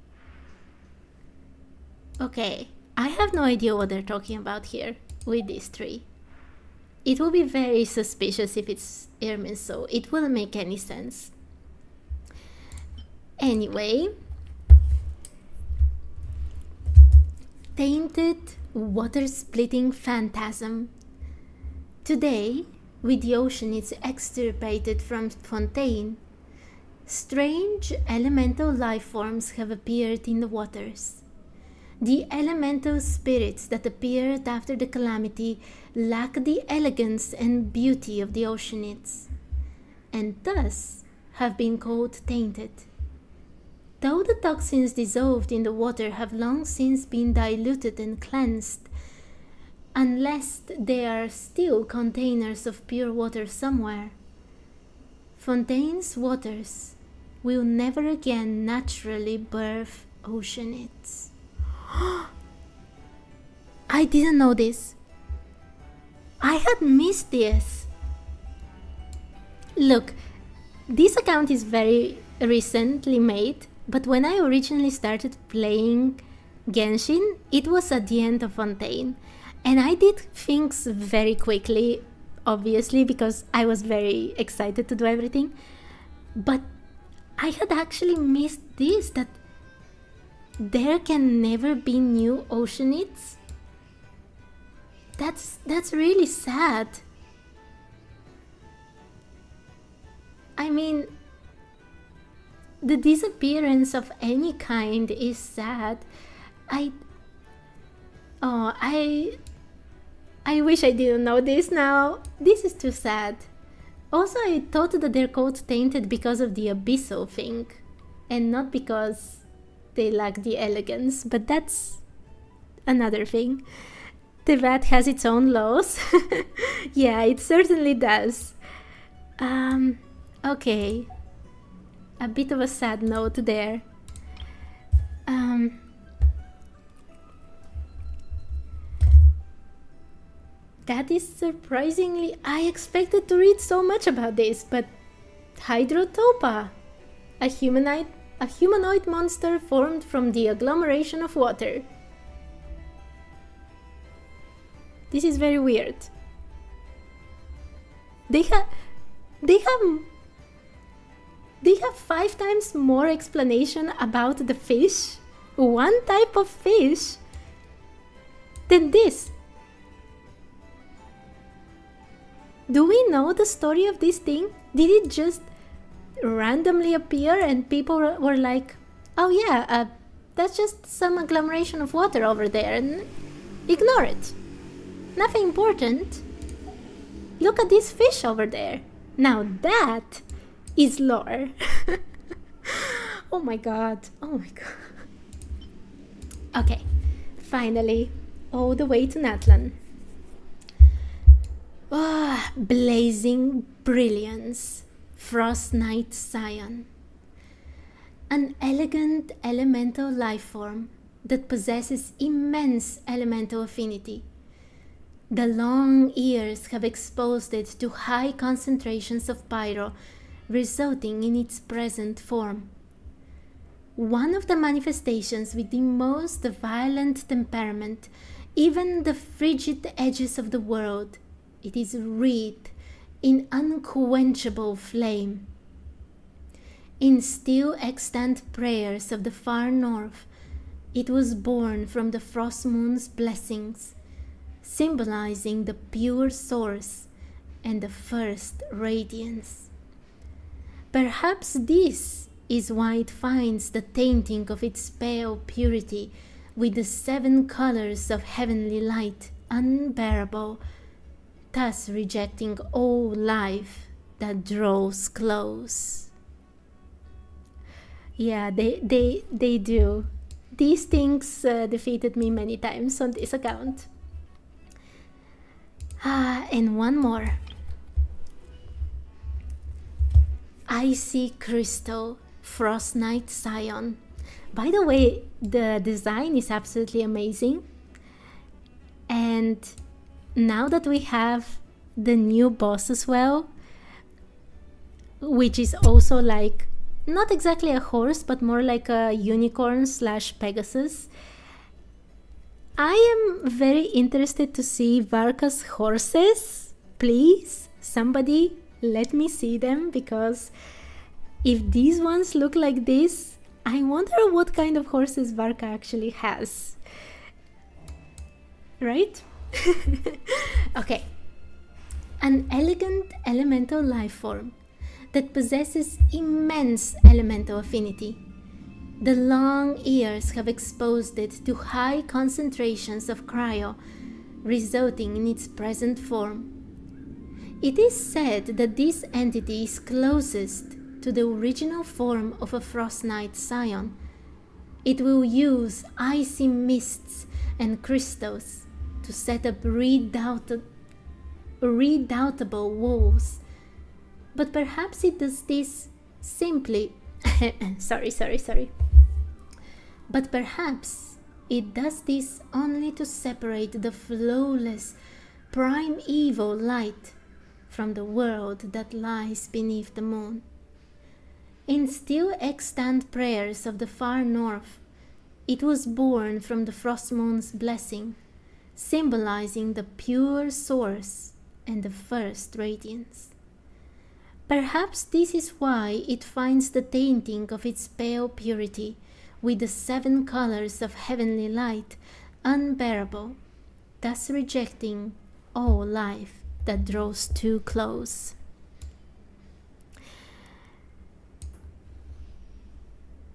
Okay, I have no idea what they're talking about here with this tree. It will be very suspicious if it's Irminsul. It wouldn't make any sense. Anyway, tainted water-splitting phantasm. Today, with the oceanids extirpated from Fontaine, strange elemental life forms have appeared in the waters. The elemental spirits that appeared after the calamity lack the elegance and beauty of the oceanids, and thus have been called tainted. Though the toxins dissolved in the water have long since been diluted and cleansed, unless they are still containers of pure water somewhere, Fontaine's waters will never again naturally birth oceanids. I didn't know this. I had missed this. Look, this account is very recently made, but when I originally started playing Genshin, it was at the end of Fontaine. And I did things very quickly, obviously, because I was very excited to do everything. But I had actually missed this, that there can never be new oceanids. That's really sad. I mean, the disappearance of any kind is sad. I wish I didn't know this now. This is too sad. Also, I thought that they're called tainted because of the abyssal thing, and not because they lack the elegance, but that's another thing. Teyvat has its own laws. Yeah, it certainly does. Okay. A bit of a sad note there. That is surprisingly... I expected to read so much about this, but... Hydrotopa! A humanoid monster formed from the agglomeration of water. This is very weird. They have 5 times more explanation about the fish, one type of fish, than this. Do we know the story of this thing? Did it just randomly appear and people were like, oh yeah, that's just some agglomeration of water over there, and ignore it. Nothing important. Look at this fish over there. Now that is lore. Oh my god. Oh my god. Okay, finally, all the way to Natlan. Ah, blazing brilliance. Frost Knight Scion. An elegant elemental life form that possesses immense elemental affinity. The long ears have exposed it to high concentrations of pyro, resulting in its present form. One of the manifestations with the most violent temperament, even the frigid edges of the world, it is wreathed in unquenchable flame. In still extant prayers of the far north, it was born from the frost moon's blessings, symbolizing the pure source and the first radiance. Perhaps this is why it finds the tainting of its pale purity with the 7 colors of heavenly light unbearable, thus rejecting all life that draws close. Yeah, they do. These things defeated me many times on this account. And one more. Icy Crystal Frost Knight Scion. By the way, the design is absolutely amazing. And now that we have the new boss as well, which is also like not exactly a horse but more like a unicorn / Pegasus, I am very interested to see Varka's horses. Please, somebody let me see them, because if these ones look like this, I wonder what kind of horses Varka actually has. Right? Okay. An elegant elemental life form that possesses immense elemental affinity. The long ears have exposed it to high concentrations of cryo, resulting in its present form. It is said that this entity is closest to the original form of a Frost Knight Scion. It will use icy mists and crystals to set up redoubtable walls. But perhaps it does this simply... sorry. But perhaps it does this only to separate the flawless, primeval light from the world that lies beneath the moon. In still extant prayers of the far north, it was born from the frost moon's blessing, symbolizing the pure source and the first radiance. Perhaps this is why it finds the tainting of its pale purity with the 7 colors of heavenly light unbearable, thus rejecting all life that draws too close.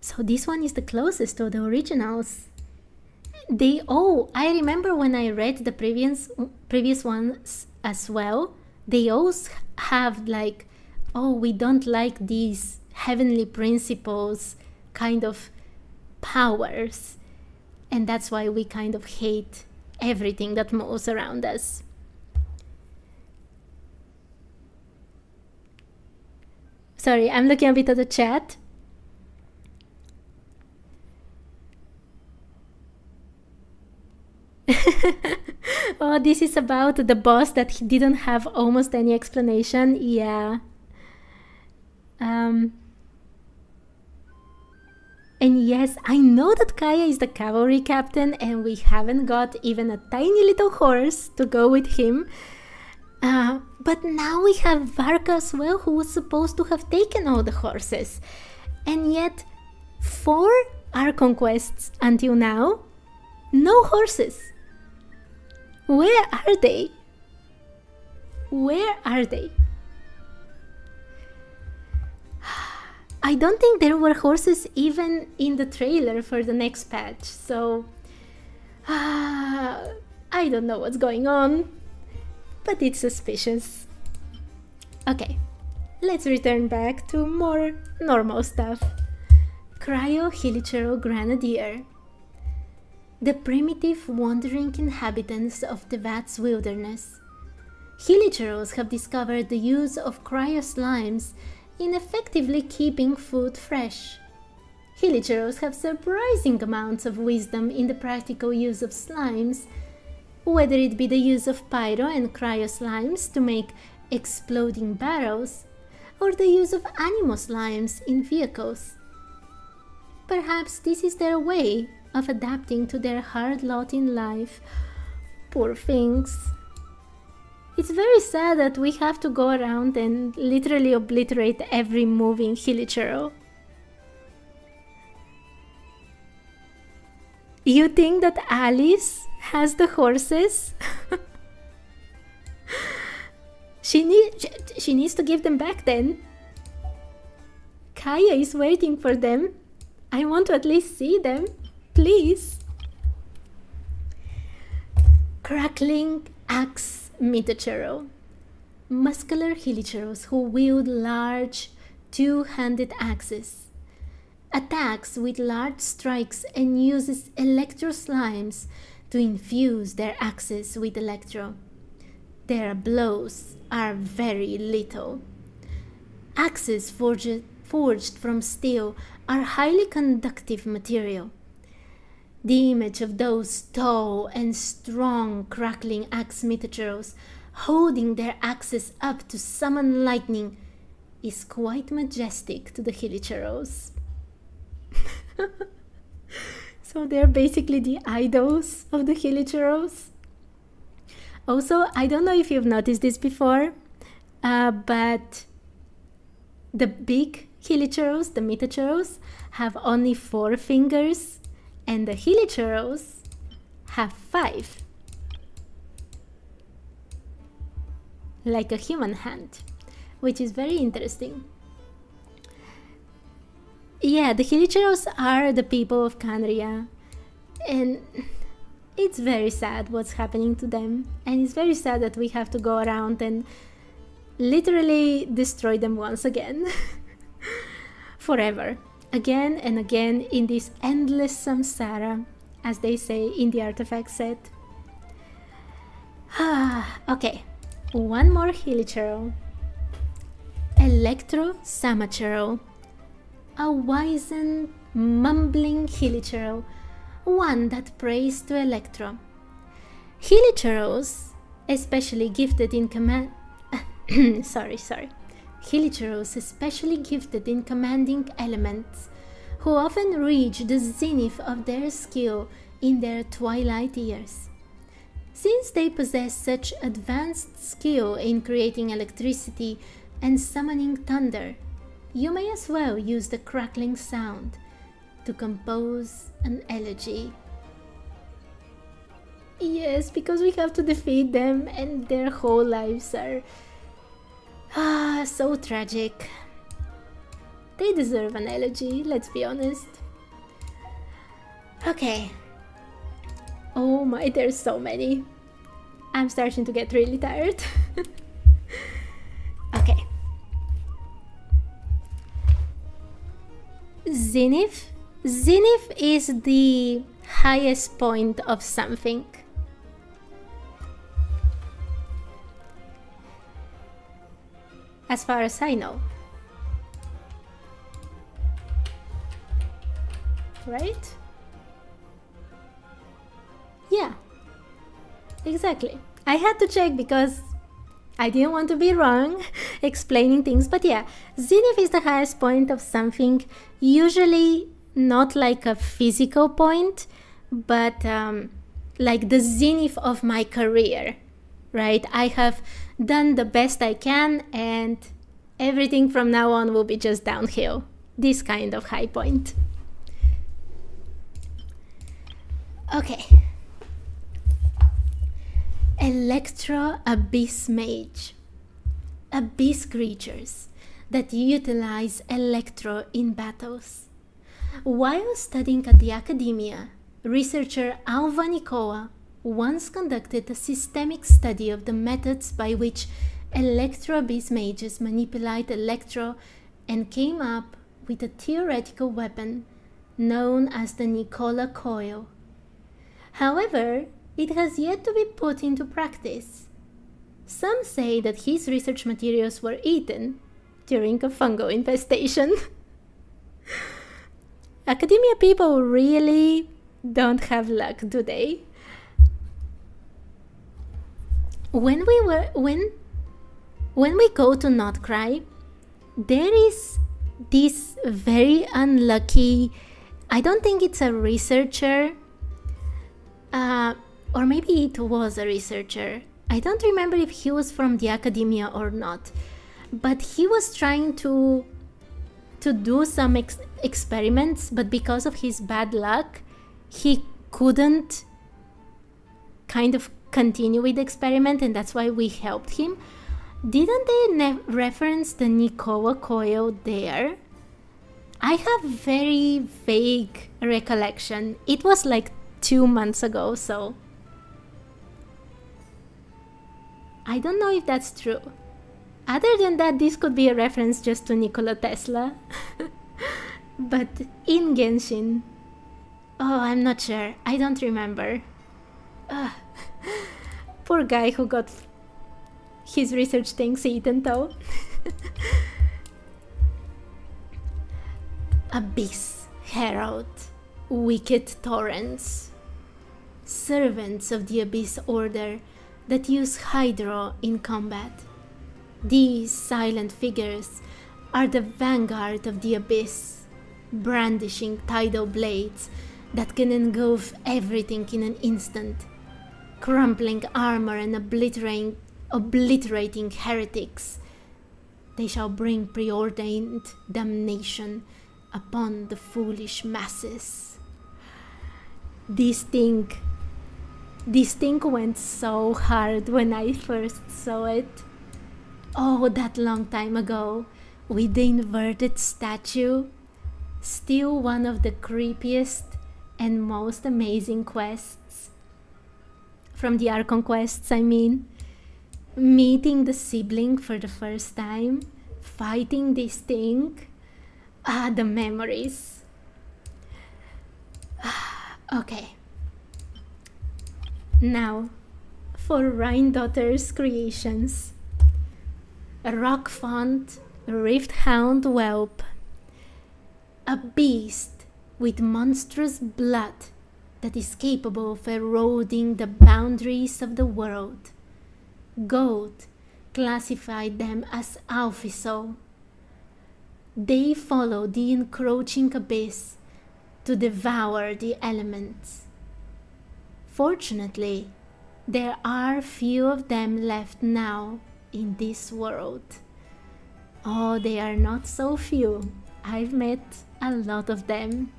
So this one is the closest to the originals. I remember when I read the previous ones as well, they all have like, oh, we don't like these heavenly principles kind of powers, and that's why we kind of hate everything that moves around us. Sorry, I'm looking a bit at the chat. Oh, this is about the boss that he didn't have almost any explanation. Yeah. And yes, I know that Kaeya is the cavalry captain and we haven't got even a tiny little horse to go with him. But now we have Varka as well, who was supposed to have taken all the horses. And yet, 4 Archon quests until now, no horses. Where are they? Where are they? I don't think there were horses even in the trailer for the next patch, so I don't know what's going on, but it's suspicious. Okay, let's return back to more normal stuff. Cryo Hilichurl Grenadier. The primitive wandering inhabitants of Teyvat's wilderness. Hilichurls have discovered the use of cryo slimes in effectively keeping food fresh. Hilichurls have surprising amounts of wisdom in the practical use of slimes, whether it be the use of pyro and cryo slimes to make exploding barrels, or the use of animo slimes in vehicles. Perhaps this is their way of adapting to their hard lot in life. Poor things. It's very sad that we have to go around and literally obliterate every moving Hilichurl. You think that Alice has the horses? She needs to give them back then. Kaeya is waiting for them. I want to at least see them. Please. Crackling Axe Minotaur. Muscular Hilichurls who wield large, two-handed axes. Attacks with large strikes and uses electro slimes to infuse their axes with electro. Their blows are very little. Axes forged from steel are highly conductive material. The image of those tall and strong crackling axe miniatures holding their axes up to summon lightning is quite majestic to the Hilicheros. So they're basically the idols of the Hilicheros. Also, I don't know if you've noticed this before, but the big Hilicheros, the miniatures, have only 4 fingers, and the Hilicheros have 5. Like a human hand, which is very interesting. Yeah, the Hilicheros are the people of Canria, and it's very sad what's happening to them, and it's very sad that we have to go around and literally destroy them once again. Forever, again and again, in this endless samsara, as they say in the artifact set. Okay, one more Hilichero. Electro Samachero. A wizened, mumbling Hilichero, one that prays to Electro. Hilicheros, especially gifted in Hilicheros, especially gifted in commanding elements, who often reach the zenith of their skill in their twilight years. Since they possess such advanced skill in creating electricity and summoning thunder, you may as well use the crackling sound to compose an elegy. Yes, because we have to defeat them and their whole lives are so tragic. They deserve an elegy, let's be honest. Okay. Oh my, there's so many. I'm starting to get really tired. Okay. Zenith. Zenith is the highest point of something. As far as I know. Right? Yeah. Exactly. I had to check because I didn't want to be wrong explaining things, but yeah, zenith is the highest point of something, usually not like a physical point, but like the zenith of my career, right? I have done the best I can and everything from now on will be just downhill. This kind of high point. Okay. Electro Abyss Mage. Abyss creatures that utilize Electro in battles. While studying at the academia, researcher Alva Nikoa once conducted a systemic study of the methods by which Electro Abyss mages manipulate Electro and came up with a theoretical weapon known as the Nicola Coil. However, it has yet to be put into practice. Some say that his research materials were eaten during a fungal infestation. Academia people really don't have luck, do they? When we go to Not Cry, there is this very unlucky, I don't think it's a researcher, or maybe it was a researcher. I don't remember if he was from the academia or not, but he was trying to do some experiments, but because of his bad luck, he couldn't kind of continue with the experiment, and that's why we helped him. Didn't they reference the Nicola Coil there? I have very vague recollection. It was like 2 months ago, so I don't know if that's true. Other than that, this could be a reference just to Nikola Tesla. But in Genshin, oh, I'm not sure. I don't remember. Poor guy who got His research things eaten though. Abyss Herald, wicked torrents, servants of the Abyss Order that use Hydro in combat. These silent figures are the vanguard of the Abyss, brandishing tidal blades that can engulf everything in an instant, crumpling armor and obliterating heretics. They shall bring preordained damnation upon the foolish masses. This thing went so hard when I first saw it. Oh, that long time ago, with the inverted statue. Still one of the creepiest and most amazing quests. From the Archon quests, I mean. Meeting the sibling for the first time, fighting this thing. The memories. Okay. Now, for Rhine-Daughter's creations. A rock font, rift hound whelp. A beast with monstrous blood that is capable of eroding the boundaries of the world. Gold classified them as Alphiso. They follow the encroaching abyss to devour the elements. Fortunately, there are few of them left now in this world. Oh, they are not so few. I've met a lot of them.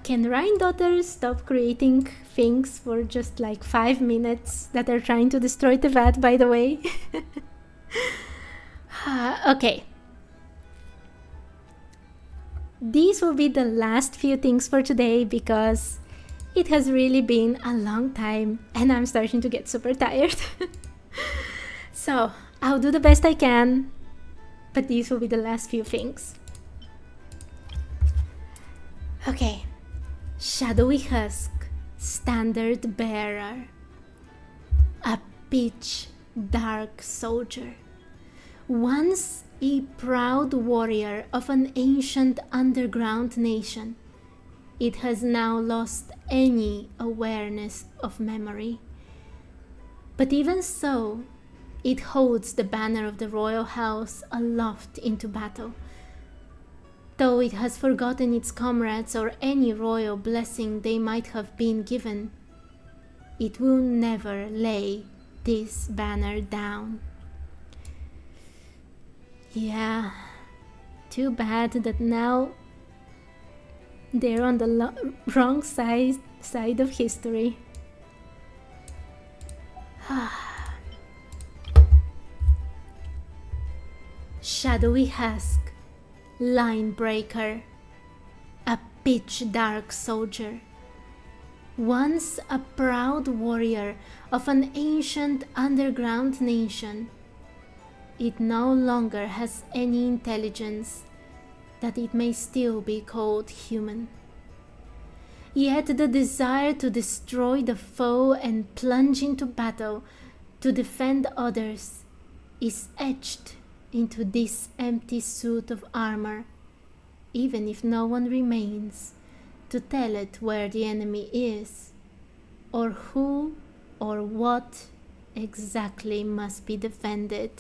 Can Rhine-Daughter stop creating things for just like 5 minutes that are trying to destroy Teyvat, by the way? Okay. These will be the last few things for today because it has really been a long time and I'm starting to get super tired. So, I'll do the best I can, but these will be the last few things. Okay. Shadowy Husk, Standard Bearer. A pitch dark soldier. Once a proud warrior of an ancient underground nation, it has now lost any awareness of memory. But even so, it holds the banner of the royal house aloft into battle. Though it has forgotten its comrades or any royal blessing they might have been given, it will never lay this banner down. Yeah, too bad that now they're on the wrong side of history. Shadowy Husk, Line Breaker, a pitch dark soldier. Once a proud warrior of an ancient underground nation, it no longer has any intelligence that it may still be called human. Yet the desire to destroy the foe and plunge into battle to defend others is etched into this empty suit of armor, even if no one remains to tell it where the enemy is, or who or what exactly must be defended.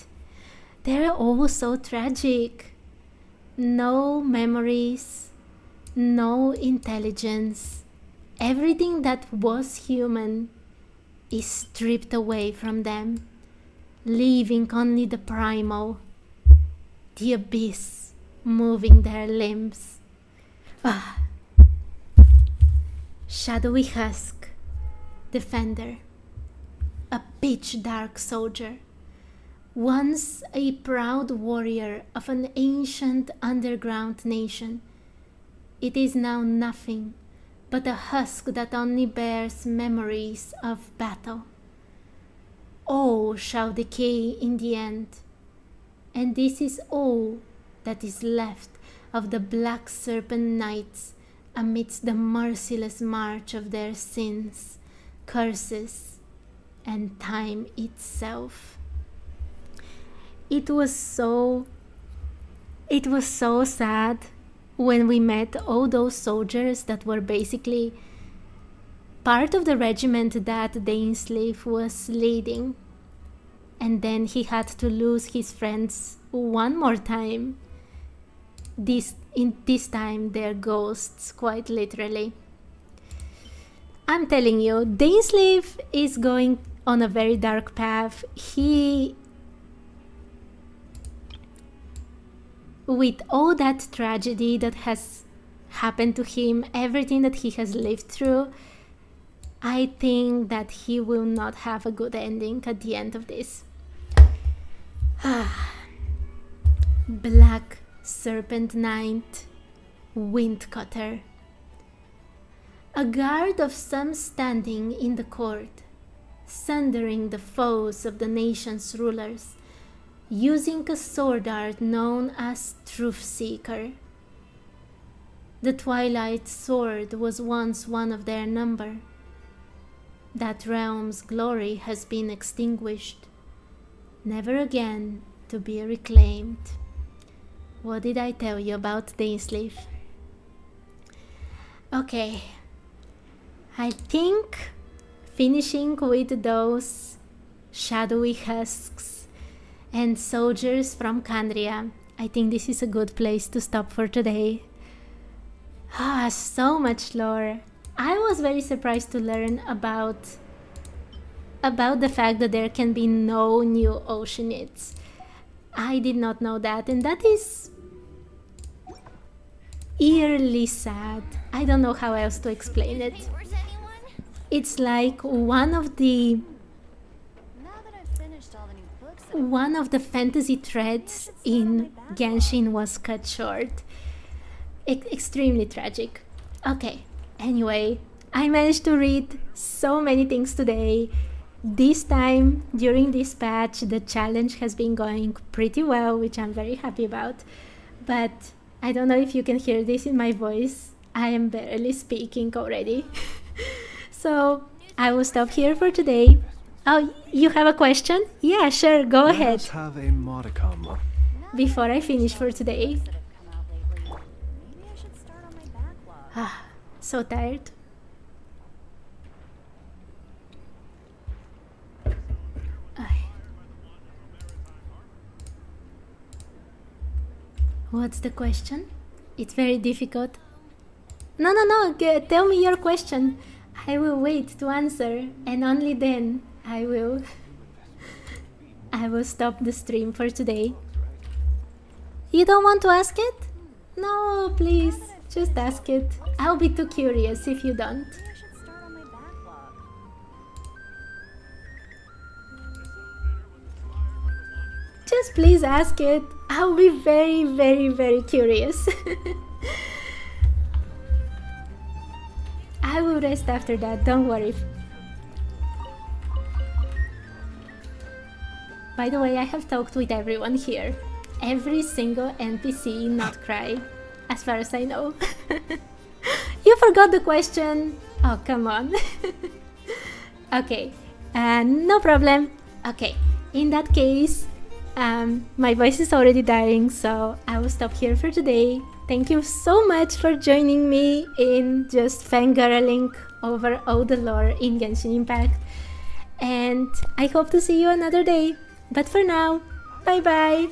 They're all so tragic. No memories, no intelligence. Everything that was human is stripped away from them, leaving only the primal, the abyss, moving their limbs. Shadowy Husk, Defender, a pitch dark soldier. Once a proud warrior of an ancient underground nation, it is now nothing but a husk that only bears memories of battle. All shall decay in the end, and this is all that is left of the Black Serpent Knights amidst the merciless march of their sins, curses, and time itself. It was so sad when we met all those soldiers that were basically part of the regiment that Dainsleif was leading. And then he had to lose his friends one more time. This time they're ghosts, quite literally. I'm telling you, Dainsleif is going on a very dark path. With all that tragedy that has happened to him, everything that he has lived through, I think that he will not have a good ending at the end of this. Black Serpent Knight, Windcutter. A guard of some standing in the court, sundering the foes of the nation's rulers, using a sword art known as Truth Seeker. The Twilight Sword was once one of their number. That realm's glory has been extinguished, never again to be reclaimed. What did I tell you about Dainsleif? Okay, I think finishing with those shadowy husks and soldiers from Kandria, I think this is a good place to stop for today. So much lore. I was very surprised to learn about the fact that there can be no new Oceanids. I did not know that, and that is eerily sad. I don't know how else to explain it. It's like one of the fantasy threads in Genshin was cut short. Extremely tragic. Okay, anyway, I managed to read so many things today. This time, during this patch, the challenge has been going pretty well, which I'm very happy about. But I don't know if you can hear this in my voice. I am barely speaking already. So I will stop here for today. Oh, you have a question? Yeah, sure, go ahead. Let us have a modicum. Before I finish for today. So tired. What's the question? It's very difficult. No, tell me your question. I will wait to answer, and only then I will stop the stream for today. You don't want to ask it? No, please, just ask it. I'll be too curious if you don't. Just please ask it. I'll be very, very, very curious. I will rest after that, don't worry. By the way, I have talked with everyone here. Every single NPC not cry, as far as I know. You forgot the question. Oh, come on. Okay, no problem. Okay, in that case, my voice is already dying, so I will stop here for today. Thank you so much for joining me in just fangirling over all the lore in Genshin Impact. And I hope to see you another day. But for now, bye bye!